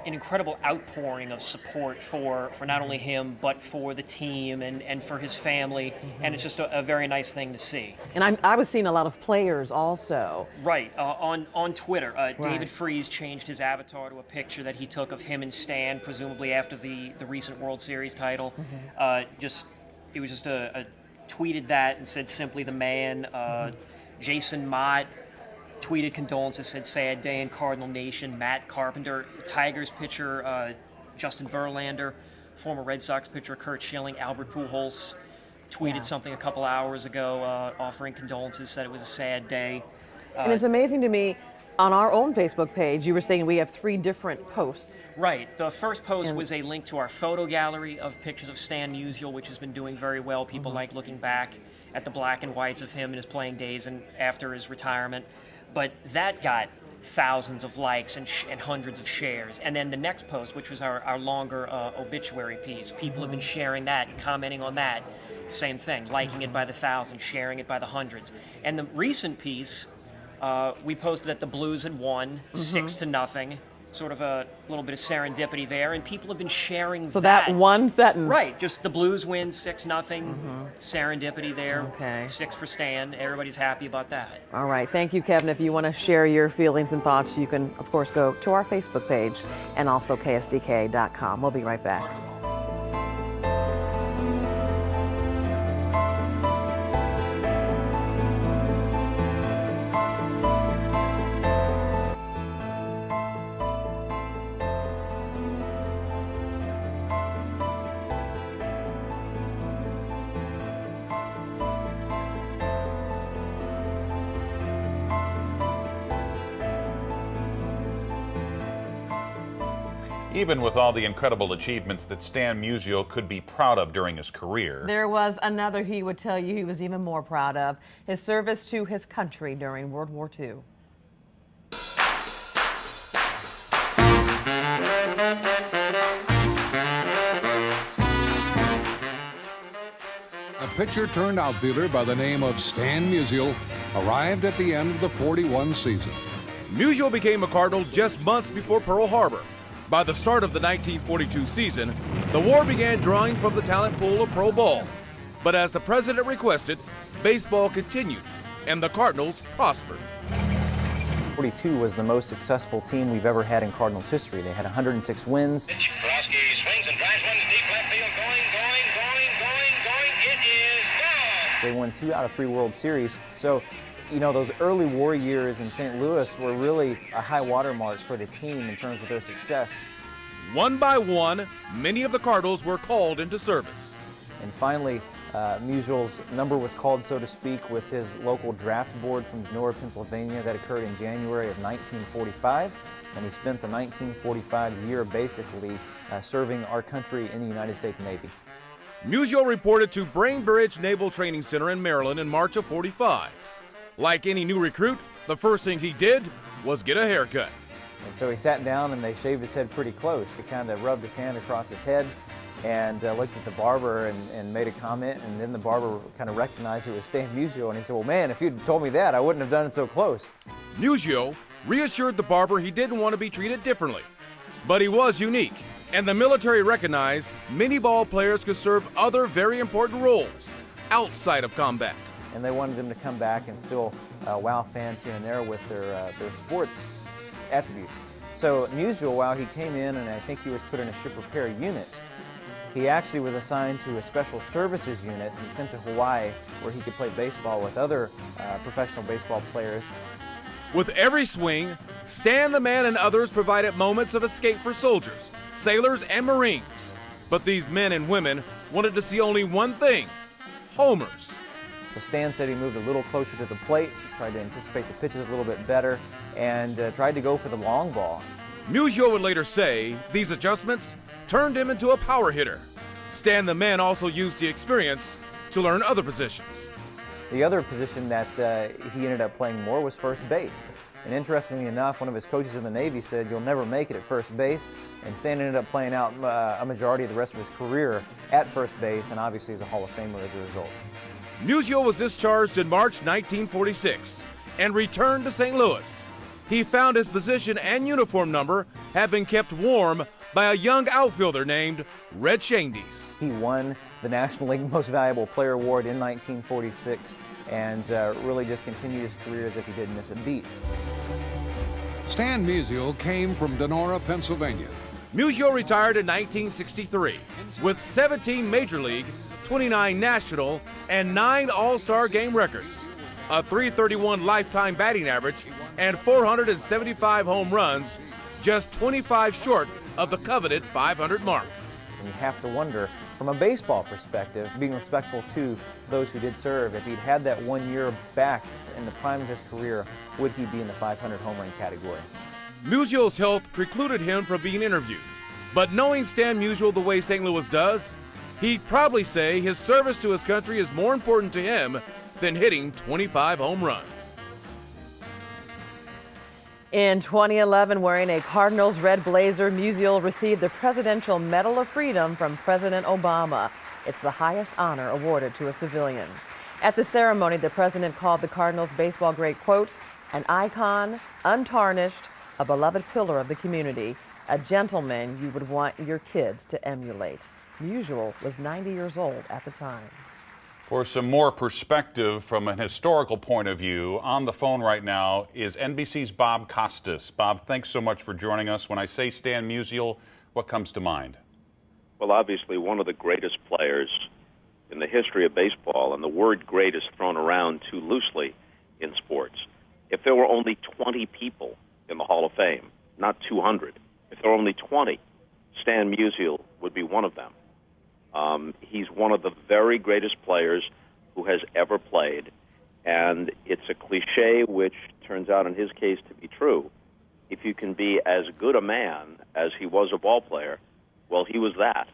an incredible outpouring of support for not only him, but for the team and for his family. And it's just a very nice thing to see. And I was seeing a lot of players also. Right. On Twitter, Right. David Freese changed his avatar to a picture that he took of him and Stan, presumably after the recent World Series title. It was just tweeted that and said simply the man. Jason Mott tweeted condolences, said sad day in Cardinal Nation. Matt Carpenter, Tigers pitcher Justin Verlander, former Red Sox pitcher Curt Schilling, Albert Pujols tweeted something a couple hours ago offering condolences, said it was a sad day. And it's amazing to me, on our own Facebook page, you were saying we have 3 different posts. Right. The first post was a link to our photo gallery of pictures of Stan Musial, which has been doing very well. People like looking back at the black and whites of him in his playing days and after his retirement. But that got thousands of likes and hundreds of shares. And then the next post, which was our longer obituary piece, people have been sharing that and commenting on that. Same thing, liking it by the thousands, sharing it by the hundreds. And the recent piece, we posted that the Blues had won 6-0, sort of a little bit of serendipity there, and people have been sharing So that one sentence. Right, just the Blues win 6-0, serendipity there, Okay. 6 for Stan. Everybody's happy about that. All right. Thank you, Kevin. If you want to share your feelings and thoughts, you can, of course, go to our Facebook page and also KSDK.com. We'll be right back. Even with all the incredible achievements that Stan Musial could be proud of during his career, There was another he would tell you he was even more proud of, his service to his country during World War II. A pitcher-turned-outfielder by the name of Stan Musial arrived at the end of the 41 season. Musial became a Cardinal just months before Pearl Harbor. By the start of the 1942 season, the war began drawing from the talent pool of pro ball. But as the president requested, baseball continued, and the Cardinals prospered. 42 was the most successful team we've ever had in Cardinals history. They had 106 wins. Kowalski swings and drives one to deep left field. Going. It is gone. They won 2 out of 3 World Series. So, you know, those early war years in St. Louis were really a high watermark for the team in terms of their success. One by one, many of the Cardinals were called into service. And finally, Musial's number was called, so to speak, with his local draft board from Norwood, Pennsylvania. That occurred in January of 1945, and he spent the 1945 year basically serving our country in the United States Navy. Musial reported to Bainbridge Naval Training Center in Maryland in March of '45. Like any new recruit, the first thing he did was get a haircut. And so he sat down and they shaved his head pretty close. He kind of rubbed his hand across his head and looked at the barber and made a comment, and then the barber kind of recognized it was Stan Musial, and he said, well, man, if you'd told me that, I wouldn't have done it so close. Musial reassured the barber he didn't want to be treated differently. But he was unique, and the military recognized many ball players could serve other very important roles outside of combat. and they wanted him to come back and still wow fans here and there with their sports attributes. So Musial, while he came in and I think he was put in a ship repair unit, he actually was assigned to a special services unit and sent to Hawaii where he could play baseball with other professional baseball players. With every swing, Stan the Man and others provided moments of escape for soldiers, sailors, and Marines. But these men and women wanted to see only one thing: homers. So Stan said he moved a little closer to the plate, tried to anticipate the pitches a little bit better, and tried to go for the long ball. Musial would later say these adjustments turned him into a power hitter. Stan the Man also used the experience to learn other positions. The other position that he ended up playing more was first base. And interestingly enough, one of his coaches in the Navy said, "You'll never make it at first base." And Stan ended up playing out a majority of the rest of his career at first base, and obviously is a Hall of Famer as a result. Musial was discharged in March 1946 and returned to St. Louis. He found his position and uniform number had been kept warm by a young outfielder named Red Shandies. He won the National League Most Valuable Player Award in 1946 and really just continued his career as if he didn't miss a beat. Stan Musial came from Donora, Pennsylvania. Musial retired in 1963 with 17 Major League, 29 National, and 9 All-Star Game records, a .331 lifetime batting average, and 475 home runs, just 25 short of the coveted 500 mark. And you have to wonder, from a baseball perspective, being respectful to those who did serve, if he'd had that 1 year back in the prime of his career, would he be in the 500 home run category? Musial's health precluded him from being interviewed, but knowing Stan Musial the way St. Louis does, he'd probably say his service to his country is more important to him than hitting 25 home runs. In 2011, wearing a Cardinals red blazer, Musial received the Presidential Medal of Freedom from President Obama. It's the highest honor awarded to a civilian. At the ceremony, the president called the Cardinals baseball great, quote, "an icon, untarnished, a beloved pillar of the community, a gentleman you would want your kids to emulate." Musial was 90 years old at the time. For some more perspective from an historical point of view, on the phone right now is NBC's Bob Costas. Bob, thanks so much for joining us. When I say Stan Musial, what comes to mind? Well, obviously one of the greatest players in the history of baseball, and the word great is thrown around too loosely in sports. If there were only 20 people in the Hall of Fame, not 200, if there were only 20, Stan Musial would be one of them. He's one of the very greatest players who has ever played, and it's a cliche which turns out in his case to be true. If you can be as good a man as he was a ball player, well, he was that.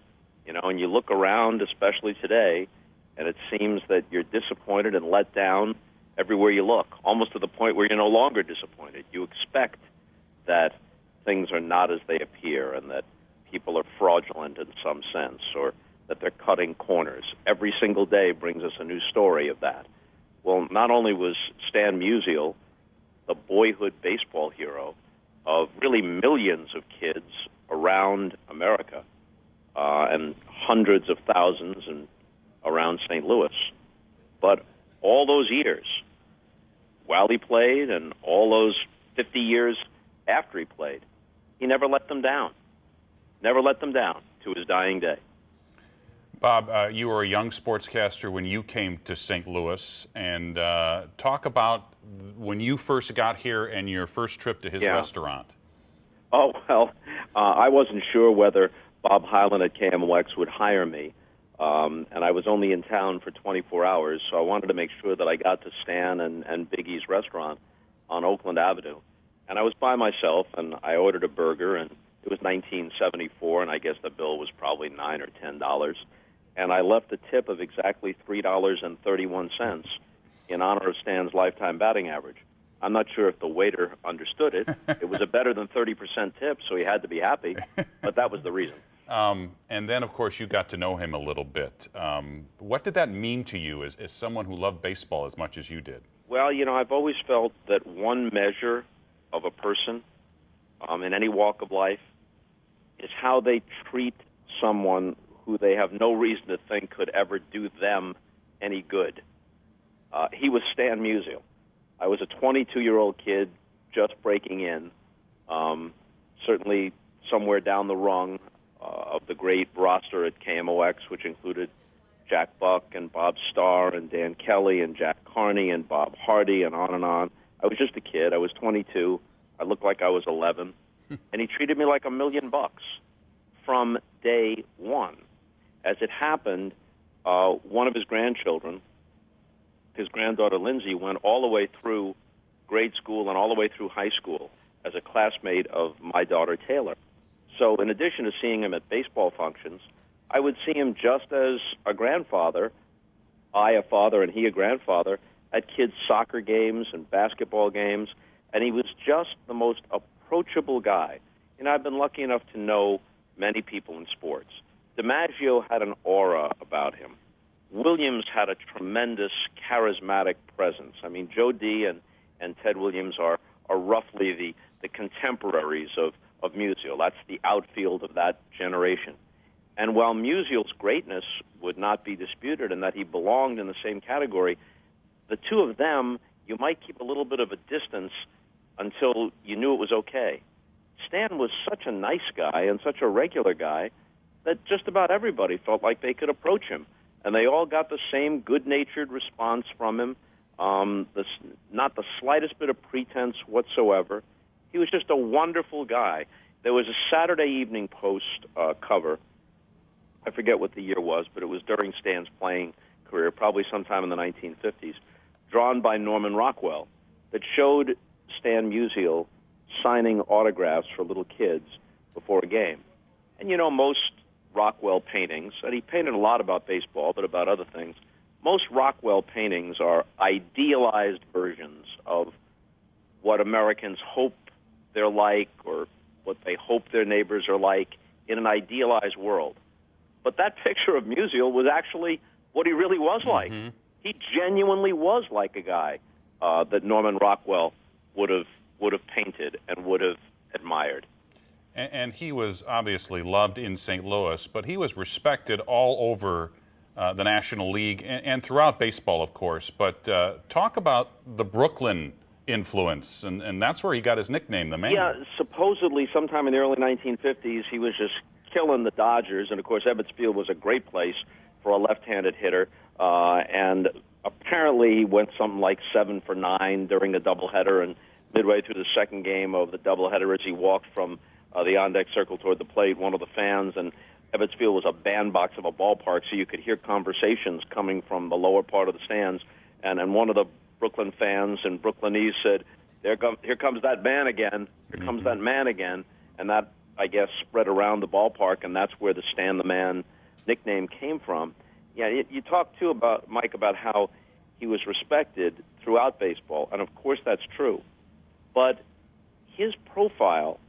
You know, and you look around, especially today, and it seems that you're disappointed and let down everywhere you look, almost to the point where you're no longer disappointed. You expect that things are not as they appear and that people are fraudulent in some sense, or that they're cutting corners. Every single day brings us a new story of that. Well, not only was Stan Musial the boyhood baseball hero of really millions of kids around America, and hundreds of thousands around St. Louis, but all those years while he played and all those 50 years after he played, he never let them down. Never let them down to his dying day. Bob, you were a young sportscaster when you came to St. Louis, and talk about when you first got here and your first trip to his restaurant. Oh, well, I wasn't sure whether Bob Hyland at KMOX would hire me, and I was only in town for 24 hours, so I wanted to make sure that I got to Stan and Biggie's restaurant on Oakland Avenue. And I was by myself, and I ordered a burger, and it was $19.74, and I guess the bill was probably $9 or $10. And I left a tip of exactly $3.31 in honor of Stan's lifetime batting average. I'm not sure if the waiter understood it. It was a better than 30% tip, so he had to be happy, but that was the reason. And then, of course, you got to know him a little bit. What did that mean to you as someone who loved baseball as much as you did? Well, you know, I've always felt that one measure of a person in any walk of life is how they treat someone who they have no reason to think could ever do them any good. he was Stan Musial. I was a 22-year-old kid just breaking in, certainly somewhere down the rung of the great roster at KMOX, which included Jack Buck and Bob Starr and Dan Kelly and Jack Carney and Bob Hardy and on and on. I was just a kid. I was 22. I looked like I was 11. And he treated me like $1 million from day one. As it happened, one of his grandchildren, his granddaughter Lindsay, went all the way through grade school and all the way through high school as a classmate of my daughter Taylor. So in addition to seeing him at baseball functions, I would see him just as a grandfather, I a father and he a grandfather, at kids' soccer games and basketball games, and he was just the most approachable guy. You know, I've been lucky enough to know many people in sports. DiMaggio had an aura about him. Williams had a tremendous charismatic presence. I mean, Joe D. and Ted Williams are roughly the contemporaries of Musial. That's the outfield of that generation. And while Musial's greatness would not be disputed and that he belonged in the same category, the two of them, you might keep a little bit of a distance until you knew it was okay. Stan was such a nice guy and such a regular guy that just about everybody felt like they could approach him. And they all got the same good-natured response from him, not the slightest bit of pretense whatsoever. He was just a wonderful guy. There was a Saturday Evening Post cover. I forget what the year was, but it was during Stan's playing career, probably sometime in the 1950s, drawn by Norman Rockwell, that showed Stan Musial signing autographs for little kids before a game. And, you know, most Rockwell paintings, and he painted a lot about baseball, but about other things, most Rockwell paintings are idealized versions of what Americans hope they're like or what they hope their neighbors are like in an idealized world. But that picture of Musial was actually what he really was like. Mm-hmm. He genuinely was like a guy that Norman Rockwell would have painted and would have admired. And he was obviously loved in St. Louis, but he was respected all over the National League and throughout baseball, of course. But talk about the Brooklyn influence, and that's where he got his nickname, the Man. Yeah, supposedly sometime in the early 1950s, he was just killing the Dodgers, and of course Ebbets Field was a great place for a left-handed hitter, and apparently he went something like 7 for 9 during the doubleheader, and midway through the second game of the doubleheader, as he walked from the on-deck circle toward the plate, one of the fans, and Ebbets Field was a bandbox of a ballpark, so you could hear conversations coming from the lower part of the stands, and one of the Brooklyn fans and Brooklynese said, here comes that man again, here comes that man again, and that, I guess, spread around the ballpark, and that's where the Stan the Man nickname came from. Yeah, you talked, too, about Mike, about how he was respected throughout baseball, and of course that's true. But his profile,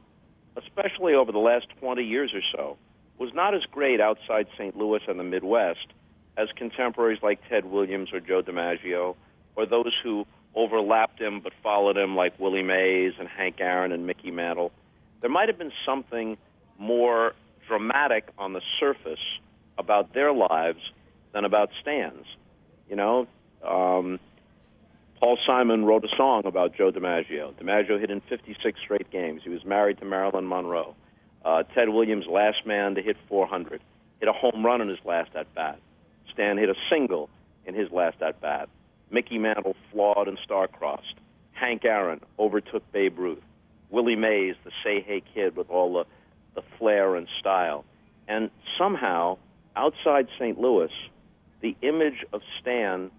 especially over the last 20 years or so, was not as great outside St. Louis and the Midwest as contemporaries like Ted Williams or Joe DiMaggio, or those who overlapped him but followed him like Willie Mays and Hank Aaron and Mickey Mantle. There might have been something more dramatic on the surface about their lives than about Stan's. You know, Paul Simon wrote a song about Joe DiMaggio. DiMaggio hit in 56 straight games. He was married to Marilyn Monroe. Ted Williams, last man to hit 400, hit a home run in his last at-bat. Stan hit a single in his last at-bat. Mickey Mantle, flawed and star-crossed. Hank Aaron overtook Babe Ruth. Willie Mays, the say-hey kid with all the flair and style. And somehow, outside St. Louis, the image of Stan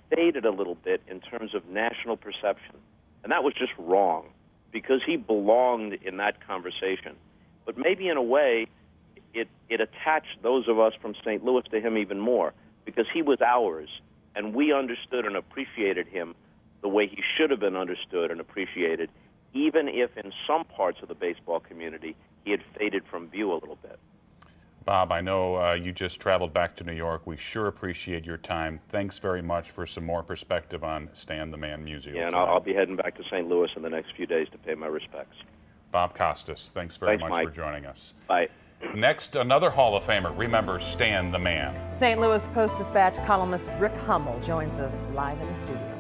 faded a little bit in terms of national perception. And that was just wrong, because he belonged in that conversation. But maybe in a way, it attached those of us from St. Louis to him even more, because he was ours, and we understood and appreciated him the way he should have been understood and appreciated, even if in some parts of the baseball community he had faded from view a little bit. Bob, I know you just traveled back to New York. We sure appreciate your time. Thanks very much for some more perspective on Stan the Man Musial. Yeah, and I'll be heading back to St. Louis in the next few days to pay my respects. Bob Costas, thanks very much Mike. for joining us. Bye. Next, another Hall of Famer. Remember, Stan the Man. St. Louis Post-Dispatch columnist Rick Hummel joins us live in the studio.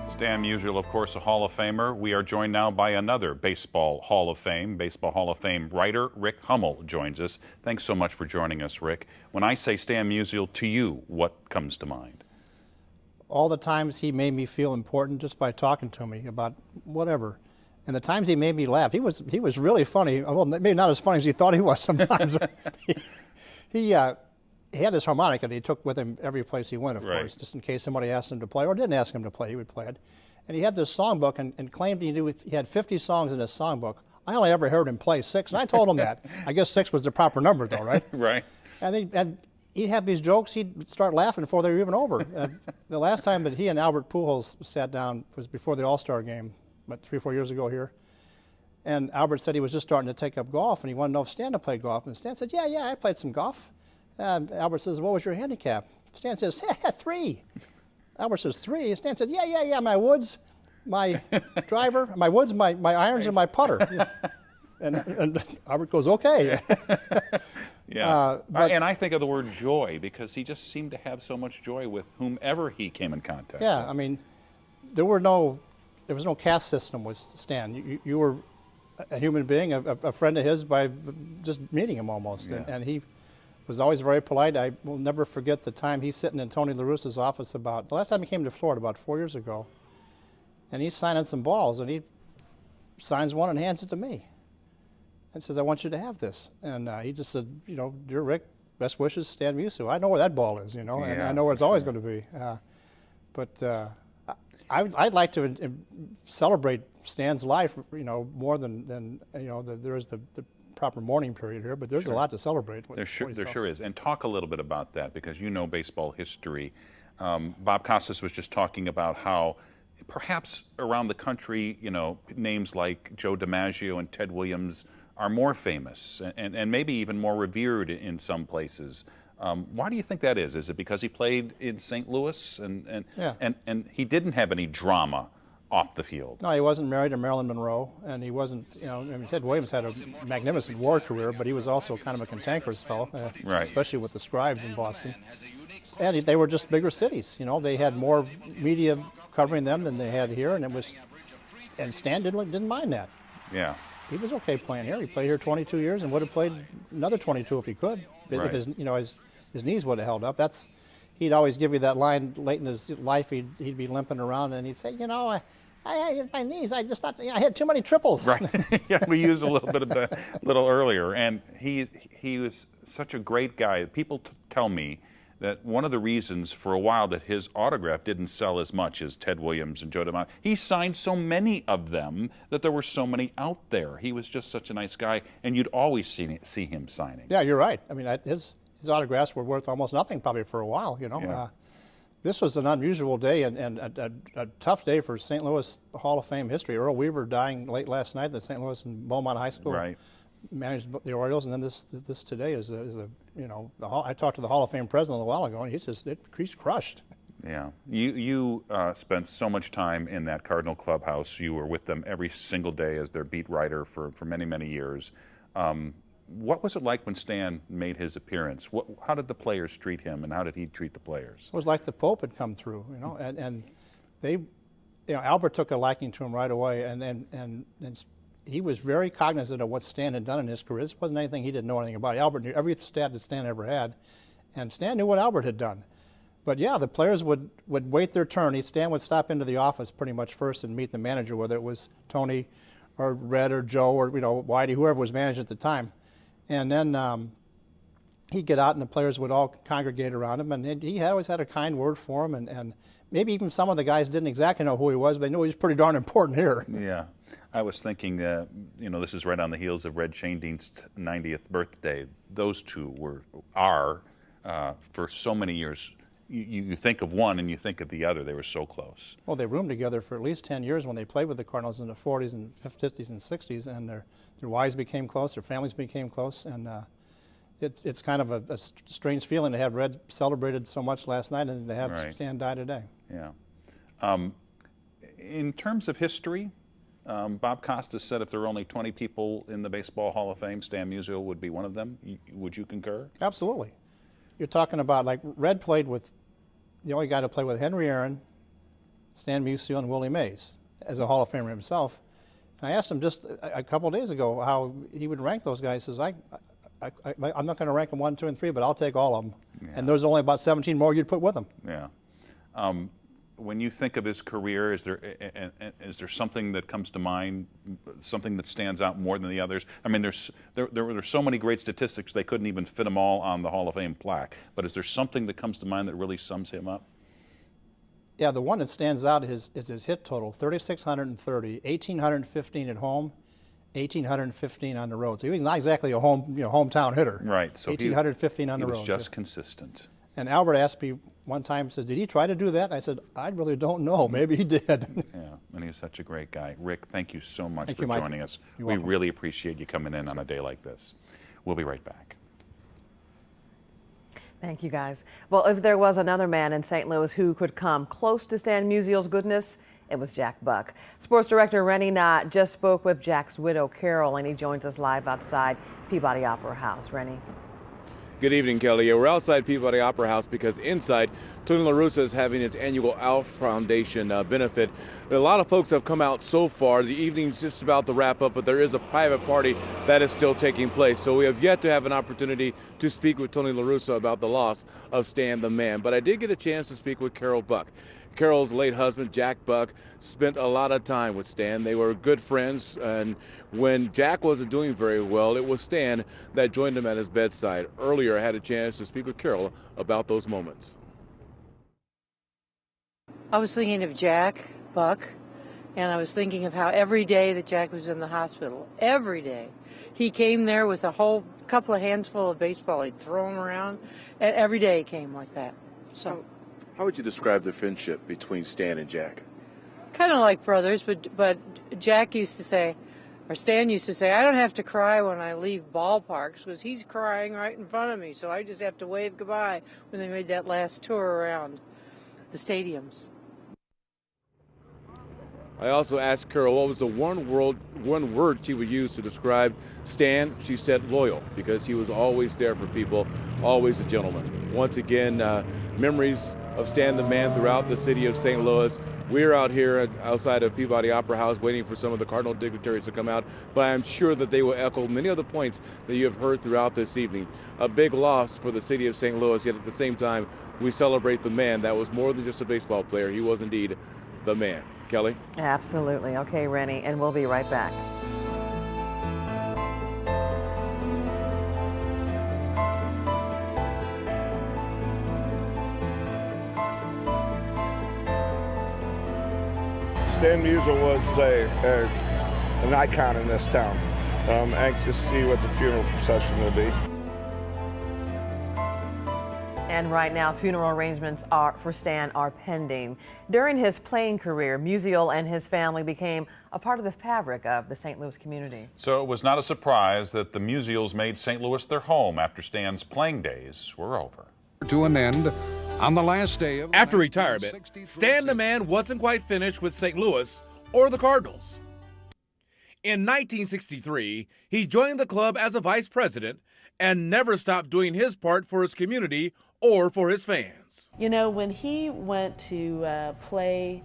Stan Musial, of course, a Hall of Famer. We are joined now by another Baseball Hall of Fame writer, Rick Hummel, joins us. Thanks so much for joining us, Rick. When I say Stan Musial, to you, what comes to mind? All the times he made me feel important just by talking to me about whatever. And the times he made me laugh, he was really funny. Well, maybe not as funny as he thought he was sometimes. He had this harmonica that he took with him every place he went, of course, just in case somebody asked him to play or didn't ask him to play, he would play it. And he had this songbook and claimed he had 50 songs in his songbook. I only ever heard him play 6, and I told him that. I guess 6 was the proper number, though, right? Right. And he'd have these jokes, he'd start laughing before they were even over. The last time that he and Albert Pujols sat down was before the All-Star game, about 3 or 4 years ago here. And Albert said he was just starting to take up golf, and he wanted to know if Stan had played golf. And Stan said, yeah, I played some golf. Albert says, what was your handicap? Stan says, 3. Albert says, 3? Stan said, yeah, my woods, my driver, my woods, my irons, and my putter. and Albert goes, okay. Yeah, and I think of the word joy because he just seemed to have so much joy with whomever he came in contact with. Yeah, I mean, there was no caste system with Stan. You were a human being, a friend of his by just meeting him almost, and he was always very polite. I will never forget the time he's sitting in Tony La Russa's office the last time he came to Florida, about 4 years ago, and he's signing some balls, and he signs one and hands it to me and says, I want you to have this. And he just said, dear Rick, best wishes, Stan Musial. I know where that ball is, and I know where it's always going to be. But I'd like to celebrate Stan's life, more than there is the proper mourning period here, but there's a lot to celebrate. There sure is. And talk a little bit about that because you know baseball history. Bob Costas was just talking about how perhaps around the country, names like Joe DiMaggio and Ted Williams are more famous and maybe even more revered in some places. Why do you think that is? Is it because he played in St. Louis and he didn't have any drama off the field? No, he wasn't married to Marilyn Monroe, and he wasn't, Ted Williams had a magnificent war career, but he was also kind of a cantankerous fellow, especially with the Scribes in Boston. And they were just bigger cities, they had more media covering them than they had here, and Stan didn't mind that. Yeah. He was okay playing here. He played here 22 years and would have played another 22 if he could. If his knees would have held up. He'd always give you that line late in his life. He'd be limping around and he'd say, my knees, I just thought I had too many triples. Right. Yeah, we used a little bit of that a little earlier. And he was such a great guy. People tell me that one of the reasons for a while that his autograph didn't sell as much as Ted Williams and Joe DiMaggio, he signed so many of them that there were so many out there. He was just such a nice guy, and you'd always see him signing. Yeah, you're right. I mean, his autographs were worth almost nothing probably for a while, Yeah. This was an unusual day and a tough day for St. Louis Hall of Fame history. Earl Weaver dying late last night at St. Louis and Beaumont High School. Right. Managed the Orioles, and then this today is I talked to the Hall of Fame president a while ago, and he's crushed. Yeah, you spent so much time in that Cardinal clubhouse. You were with them every single day as their beat writer for many years. What was it like when Stan made his appearance? How did the players treat him, and how did he treat the players? It was like the Pope had come through, and they, Albert took a liking to him right away, and he was very cognizant of what Stan had done in his career. This wasn't anything he didn't know anything about. Albert knew every stat that Stan ever had, and Stan knew what Albert had done. But yeah, the players would wait their turn. Stan would stop into the office pretty much first and meet the manager, whether it was Tony or Red or Joe or Whitey, whoever was managing at the time. And then he'd get out and the players would all congregate around him, and he always had a kind word for him, and maybe even some of the guys didn't exactly know who he was, but they knew he was pretty darn important here. Yeah. I was thinking, this is right on the heels of Red Shanedean's 90th birthday. Those two are for so many years. You think of one and you think of the other. They were so close. Well, they roomed together for at least 10 years when they played with the Cardinals in the 40s and 50s and 60s, and their wives became close, their families became close, and it's kind of a strange feeling to have Red celebrated so much last night and to have Stan die today. Yeah. In terms of history, Bob Costas said if there were only 20 people in the Baseball Hall of Fame, Stan Musial would be one of them. Would you concur? Absolutely. You're talking about, like, Red played with, the only guy to play with Henry Aaron, Stan Musial, and Willie Mays as a Hall of Famer himself. And I asked him just a couple of days ago how he would rank those guys. He says, I'm not going to rank them 1, 2, and 3, but I'll take all of them. Yeah. And there's only about 17 more you'd put with them. Yeah. When you think of his career, is there something that comes to mind, something that stands out more than the others? I mean, there were so many great statistics they couldn't even fit them all on the Hall of Fame plaque. But is there something that comes to mind that really sums him up? Yeah, the one that stands out is his hit total: 3,630, 1,815 at home, 1,815 on the road. So he was not exactly a hometown hitter. Right. So 1,815 on the road. He was just consistent. And Albert asked me one time, says, did he try to do that? I said, I really don't know. Maybe he did. Yeah, and he's such a great guy. Rick, thank you so much for joining us. We really appreciate you coming in on a day like this. We'll be right back. Thank you, guys. Well, if there was another man in St. Louis who could come close to Stan Musial's goodness, it was Jack Buck. Sports director Rennie Knott just spoke with Jack's widow, Carol, and he joins us live outside Peabody Opera House. Rennie. Good evening, Kelly. We're outside Peabody Opera House because inside, Tony La Russa is having its annual Alf Foundation benefit. A lot of folks have come out so far. The evening's just about to wrap up, but there is a private party that is still taking place. So we have yet to have an opportunity to speak with Tony La Russa about the loss of Stan the Man. But I did get a chance to speak with Carol Buck. Carol's late husband, Jack Buck, spent a lot of time with Stan. They were good friends, and when Jack wasn't doing very well, it was Stan that joined him at his bedside. Earlier, I had a chance to speak with Carol about those moments. I was thinking of Jack Buck, and I was thinking of how every day that Jack was in the hospital, every day, he came there with a whole couple of handful of baseball. He'd throw them around, and every day he came like that. So. How would you describe the friendship between Stan and Jack? Kind of like brothers, but Jack used to say, or Stan used to say, I don't have to cry when I leave ballparks because he's crying right in front of me, so I just have to wave goodbye when they made that last tour around the stadiums. I also asked Carol what was the one word she would use to describe Stan. She said loyal, because he was always there for people, always a gentleman. Once again, memories of Stan the Man throughout the city of St. Louis. We're out here outside of Peabody Opera House waiting for some of the Cardinal dignitaries to come out, but I'm sure that they will echo many of the points that you have heard throughout this evening. A big loss for the city of St. Louis, yet at the same time, we celebrate the man that was more than just a baseball player. He was indeed the man. Kelly? Absolutely. Okay, Rennie, and we'll be right back. Stan Musial was an icon in this town. I'm anxious to see what the funeral procession will be. And right now, funeral arrangements for Stan are pending. During his playing career, Musial and his family became a part of the fabric of the St. Louis community. So it was not a surprise that the Musials made St. Louis their home after Stan's playing days were over. To an end on the last day of after retirement, Stan the Man wasn't quite finished with St. Louis or the Cardinals. In 1963, he joined the club as a vice president and never stopped doing his part for his community or for his fans. You know, when he went to play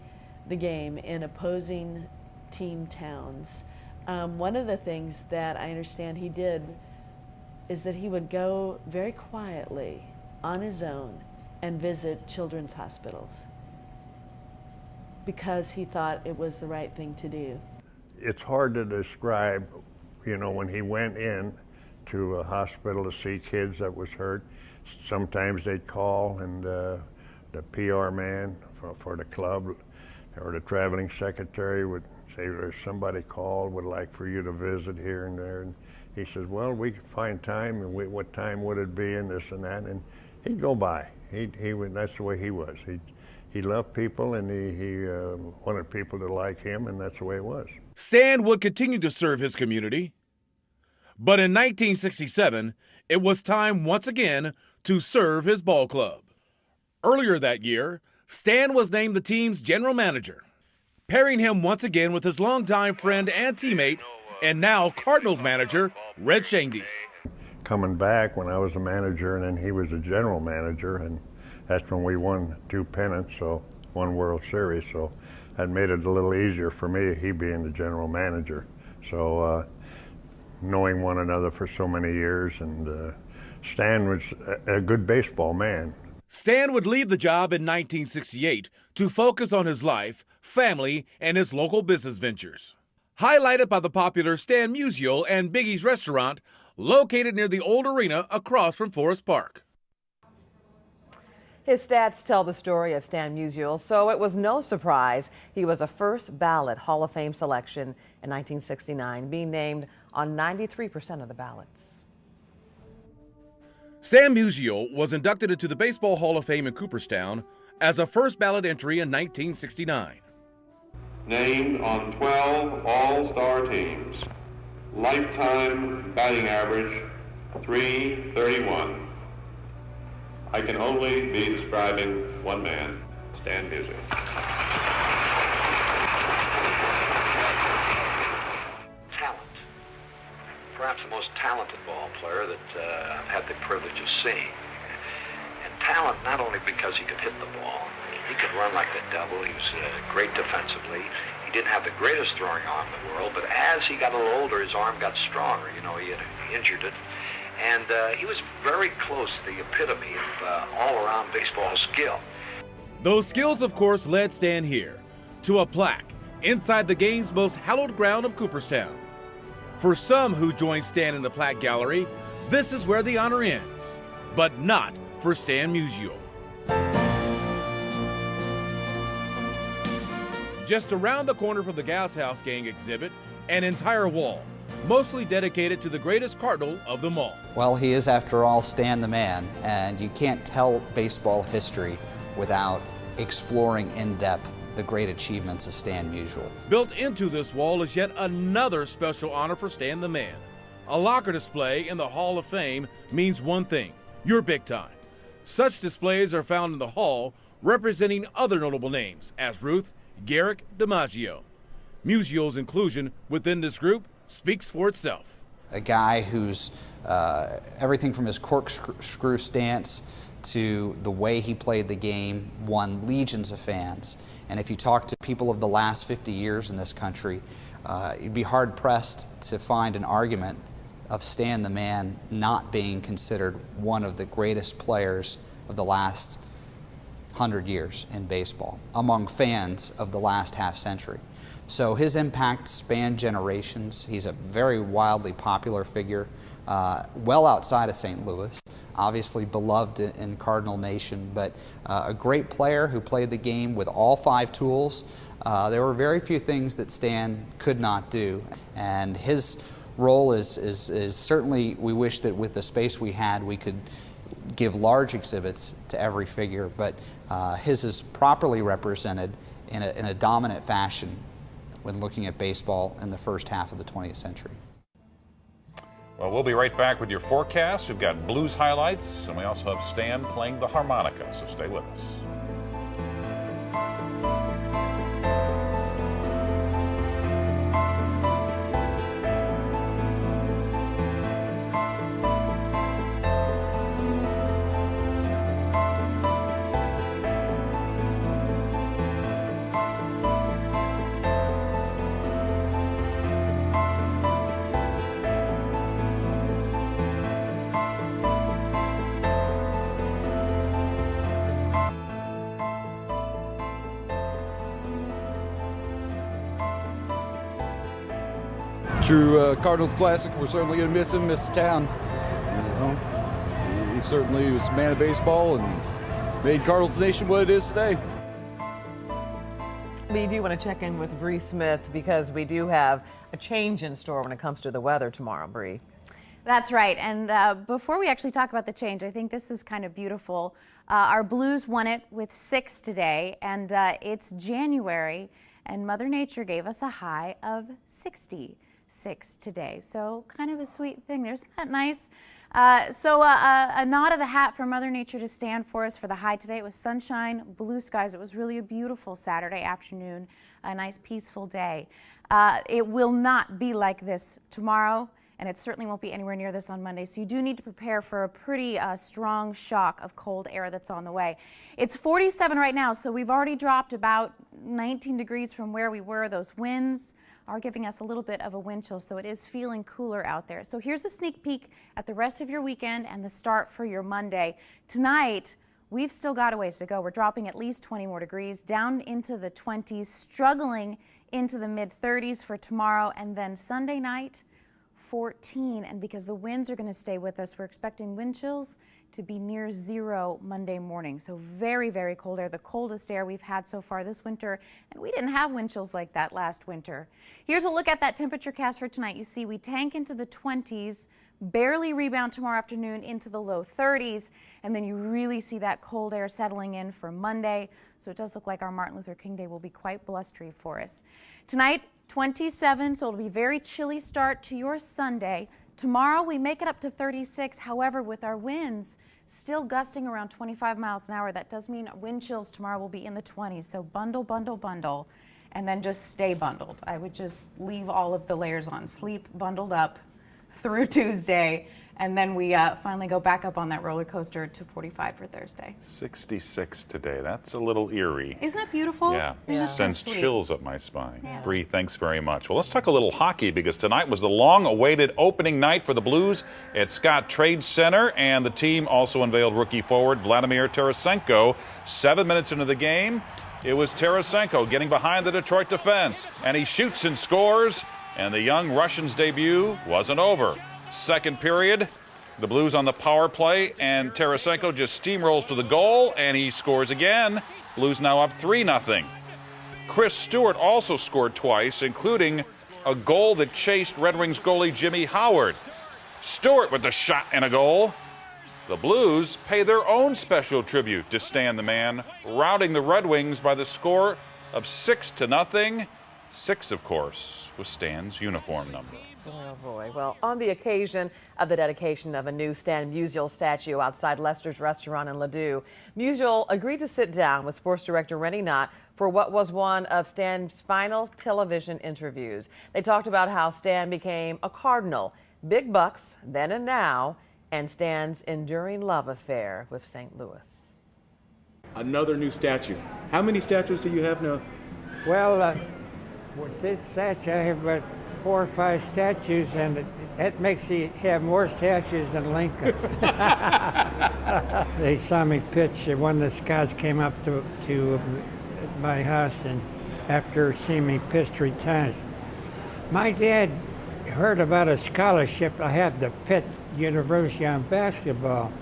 the game in opposing team towns, one of the things that I understand he did is that he would go very quietly on his own and visit children's hospitals because he thought it was the right thing to do. It's hard to describe, you know, when he went in to a hospital to see kids that was hurt. Sometimes they'd call, and the PR man for the club or the traveling secretary would say, there's somebody called, would like for you to visit here and there. And he says, well, we could find time, and what time would it be, and this and that. And he'd go by. He would, that's the way he was. He loved people, and he wanted people to like him, and that's the way it was. Stan would continue to serve his community, but in 1967, it was time once again to serve his ball club. Earlier that year, Stan was named the team's general manager, pairing him once again with his longtime friend and teammate, and now Cardinals manager, Red Shandies. Coming back when I was a manager, and then he was a general manager, and that's when we won 2 pennants, so 1 World Series, so that made it a little easier for me, he being the general manager. So knowing one another for so many years, and Stan was a good baseball man. Stan would leave the job in 1968 to focus on his life, family, and his local business ventures. Highlighted by the popular Stan Musial and Biggie's restaurant, located near the old arena across from Forest Park. His stats tell the story of Stan Musial, so it was no surprise he was a first ballot Hall of Fame selection in 1969, being named on 93% of the ballots. Stan Musial was inducted into the Baseball Hall of Fame in Cooperstown as a first ballot entry in 1969. Named on 12 All-Star teams. Lifetime batting average, .331. I can only be describing one man, Stan Musial. Talent. Perhaps the most talented ball player that I've had the privilege of seeing. And talent not only because he could hit the ball, he could run like the devil, he was great defensively. He didn't have the greatest throwing arm in the world, but as he got a little older, his arm got stronger. You know, he had injured it. And he was very close to the epitome of all-around baseball skill. Those skills, of course, led Stan here to a plaque inside the game's most hallowed ground of Cooperstown. For some who join Stan in the plaque gallery, this is where the honor ends, but not for Stan Musial. Just around the corner from the Gas House Gang exhibit, an entire wall, mostly dedicated to the greatest Cardinal of them all. Well, he is, after all, Stan the man, and you can't tell baseball history without exploring in depth the great achievements of Stan Musial. Built into this wall is yet another special honor for Stan the man. A locker display in the Hall of Fame means one thing: you're big time. Such displays are found in the hall representing other notable names, as Ruth Garrick DiMaggio. Musial's inclusion within this group speaks for itself. A guy who's everything from his corkscrew stance to the way he played the game won legions of fans. And if you talk to people of the last 50 years in this country, you'd be hard-pressed to find an argument of Stan the man not being considered one of the greatest players of the last 100 years in baseball, among fans of the last half century. So his impact spanned generations. He's a very wildly popular figure, well outside of St. Louis, obviously beloved in Cardinal Nation, but a great player who played the game with all 5 tools. There were very few things that Stan could not do, and his role is certainly, we wish that with the space we had, we could give large exhibits to every figure, but his is properly represented in a dominant fashion when looking at baseball in the first half of the 20th century. Well, we'll be right back with your forecast. We've got blues highlights, and we also have Stan playing the harmonica, so stay with us. true Cardinals classic. We're certainly going to miss him, miss the town. You know, he certainly was a man of baseball and made Cardinals Nation what it is today. We do want to check in with Bree Smith because we do have a change in store when it comes to the weather tomorrow, Bree. That's right. And before we actually talk about the change, I think this is kind of beautiful. Our Blues won it with 6 today, and it's January, and Mother Nature gave us a high of 66 today. So kind of a sweet thing. Isn't that nice? So a nod of the hat for Mother Nature to stand for us for the high today. It was sunshine, blue skies. It was really a beautiful Saturday afternoon, a nice peaceful day. It will not be like this tomorrow, and it certainly won't be anywhere near this on Monday. So you do need to prepare for a pretty strong shock of cold air that's on the way. It's 47 right now, so we've already dropped about 19 degrees from where we were. Those winds are giving us a little bit of a wind chill, so it is feeling cooler out there. So here's a sneak peek at the rest of your weekend and the start for your Monday. Tonight, we've still got a ways to go. We're dropping at least 20 more degrees, down into the 20s, struggling into the mid-30s for tomorrow, and then Sunday night, 14. And because the winds are going to stay with us, we're expecting wind chills to be near 0 Monday morning. So very, very cold air, the coldest air we've had so far this winter. And we didn't have wind chills like that last winter. Here's a look at that temperature cast for tonight. You see we tank into the 20s, barely rebound tomorrow afternoon into the low 30s. And then you really see that cold air settling in for Monday. So it does look like our Martin Luther King Day will be quite blustery for us. Tonight, 27, so it'll be a very chilly start to your Sunday. Tomorrow we make it up to 36. However, with our winds still gusting around 25 miles an hour, that does mean wind chills tomorrow will be in the 20s. So bundle, bundle, bundle, and then just stay bundled. I would just leave all of the layers on. Sleep bundled up through Tuesday, and then we finally go back up on that roller coaster to 45 for Thursday. 66 today. That's a little eerie. Isn't that beautiful? Yeah, sends chills up my spine. Yeah. Bree, thanks very much. Well, let's talk a little hockey because tonight was the long-awaited opening night for the Blues at Scott Trade Center, and the team also unveiled rookie forward Vladimir Tarasenko. 7 minutes into the game, it was Tarasenko getting behind the Detroit defense, and he shoots and scores, and the young Russian's debut wasn't over. Second period, the Blues on the power play, and Tarasenko just steamrolls to the goal, and he scores again. Blues now up 3-0. Chris Stewart also scored twice, including a goal that chased Red Wings goalie Jimmy Howard. Stewart with the shot and a goal. The Blues pay their own special tribute to Stan the Man, routing the Red Wings by the score of 6-0. 6, of course, was Stan's uniform number. Oh boy. Well, on the occasion of the dedication of a new Stan Musial statue outside Lester's restaurant in Ladue, Musial agreed to sit down with sports director Rennie Knott for what was one of Stan's final television interviews. They talked about how Stan became a Cardinal, big bucks then and now, and Stan's enduring love affair with St. Louis. Another new statue. How many statues do you have now? Well, with this statue, I have about 4 or 5 statues, and that makes you have more statues than Lincoln. They saw me pitch. One of the scouts came up to my house, and after seeing me pitch 3 times, my dad heard about a scholarship I had to Pitt University on basketball.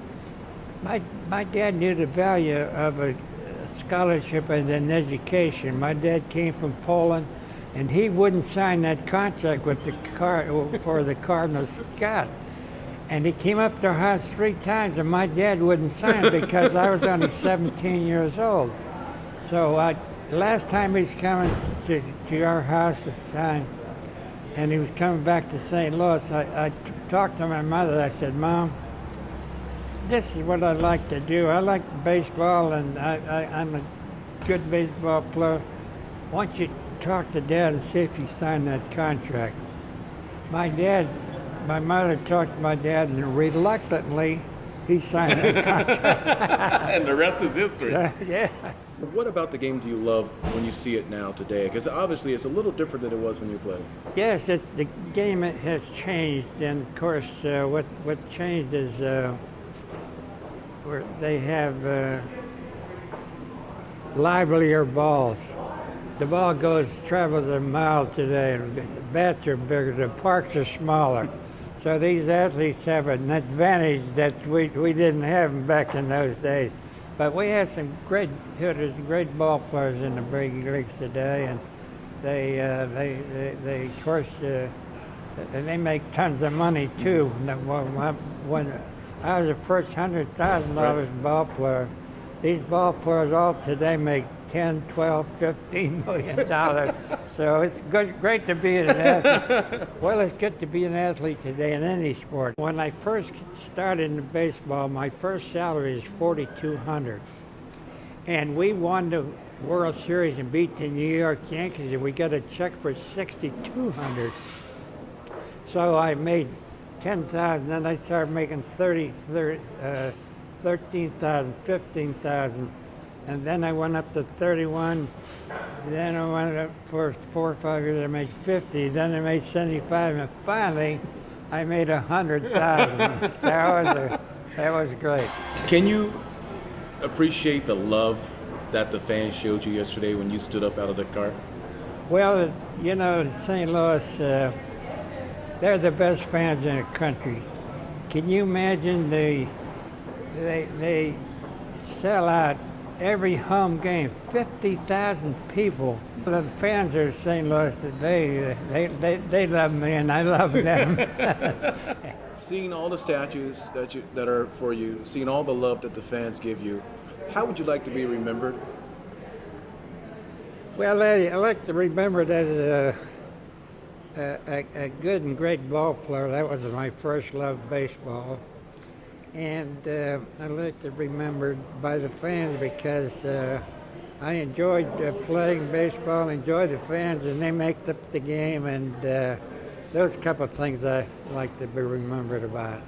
My dad knew the value of a scholarship and an education. My dad came from Poland, and he wouldn't sign that contract with for the Cardinals scout. And he came up to our house 3 times, and my dad wouldn't sign it because I was only 17 years old. So last time he's coming to our house to sign, and he was coming back to St. Louis, I talked to my mother. I said, Mom, this is what I like to do. I like baseball, and I'm a good baseball player. Why don't you talk to Dad and see if he signed that contract? My mother talked to my dad, and reluctantly, he signed that contract. And the rest is history. Yeah. What about the game do you love when you see it now today? Because obviously it's a little different than it was when you played. Yes, the game has changed, and of course, what changed is where they have livelier balls. The ball travels a mile today. The bats are bigger, the parks are smaller. So these athletes have an advantage that we didn't have back in those days. But we have some great hitters, great ball players in the big leagues today, and they of course, they make tons of money too. When I was the first $100,000 ball player, these ball players all today make $10, $12, $15 million. So it's great to be an athlete. Well, it's good to be an athlete today in any sport. When I first started in baseball, my first salary is $4,200. And we won the World Series and beat the New York Yankees, and we got a check for $6,200. So I made $10,000, then I started making $13,000, $15,000, and then I went up to 31. Then I went up for 4 or 5 years. I made 50. Then I made 75, and finally, I made 100,000. So that was great. Can you appreciate the love that the fans showed you yesterday when you stood up out of the car? Well, you know, St. Louis, they're the best fans in the country. Can you imagine they sell out every home game, 50,000 people. The fans of St. Louis, they love me and I love them. Seeing all the statues that are for you, seeing all the love that the fans give you, how would you like to be remembered? Well, I like to be remembered as a good and great ball player. That was my first love, baseball. And I like to be remembered by the fans because I enjoyed playing baseball, enjoyed the fans, and they make up the game, and those couple of things I like to be remembered about.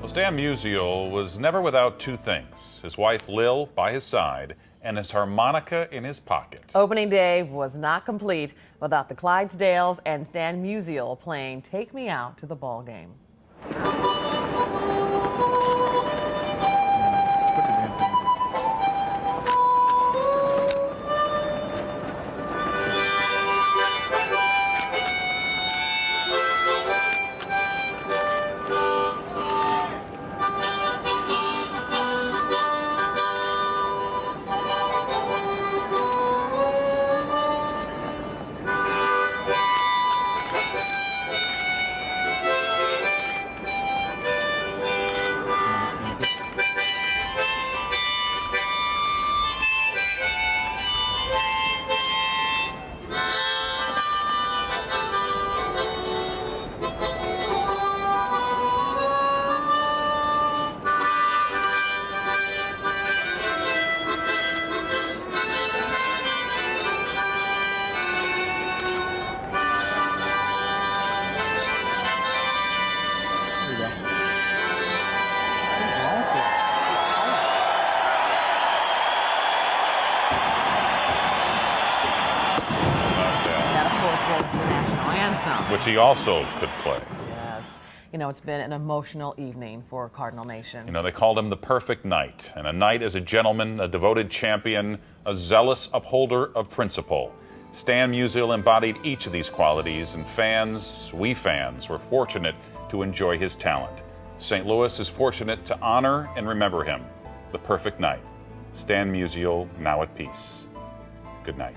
Stan Musial was never without two things, his wife Lil by his side and his harmonica in his pocket. Opening day was not complete without the Clydesdales and Stan Musial playing Take Me Out to the Ball Game. Which he also could play. Yes. You know, it's been an emotional evening for Cardinal Nation. You know, they called him the perfect knight, and a knight is a gentleman, a devoted champion, a zealous upholder of principle. Stan Musial embodied each of these qualities, and we fans, were fortunate to enjoy his talent. St. Louis is fortunate to honor and remember him, the perfect knight. Stan Musial, now at peace. Good night.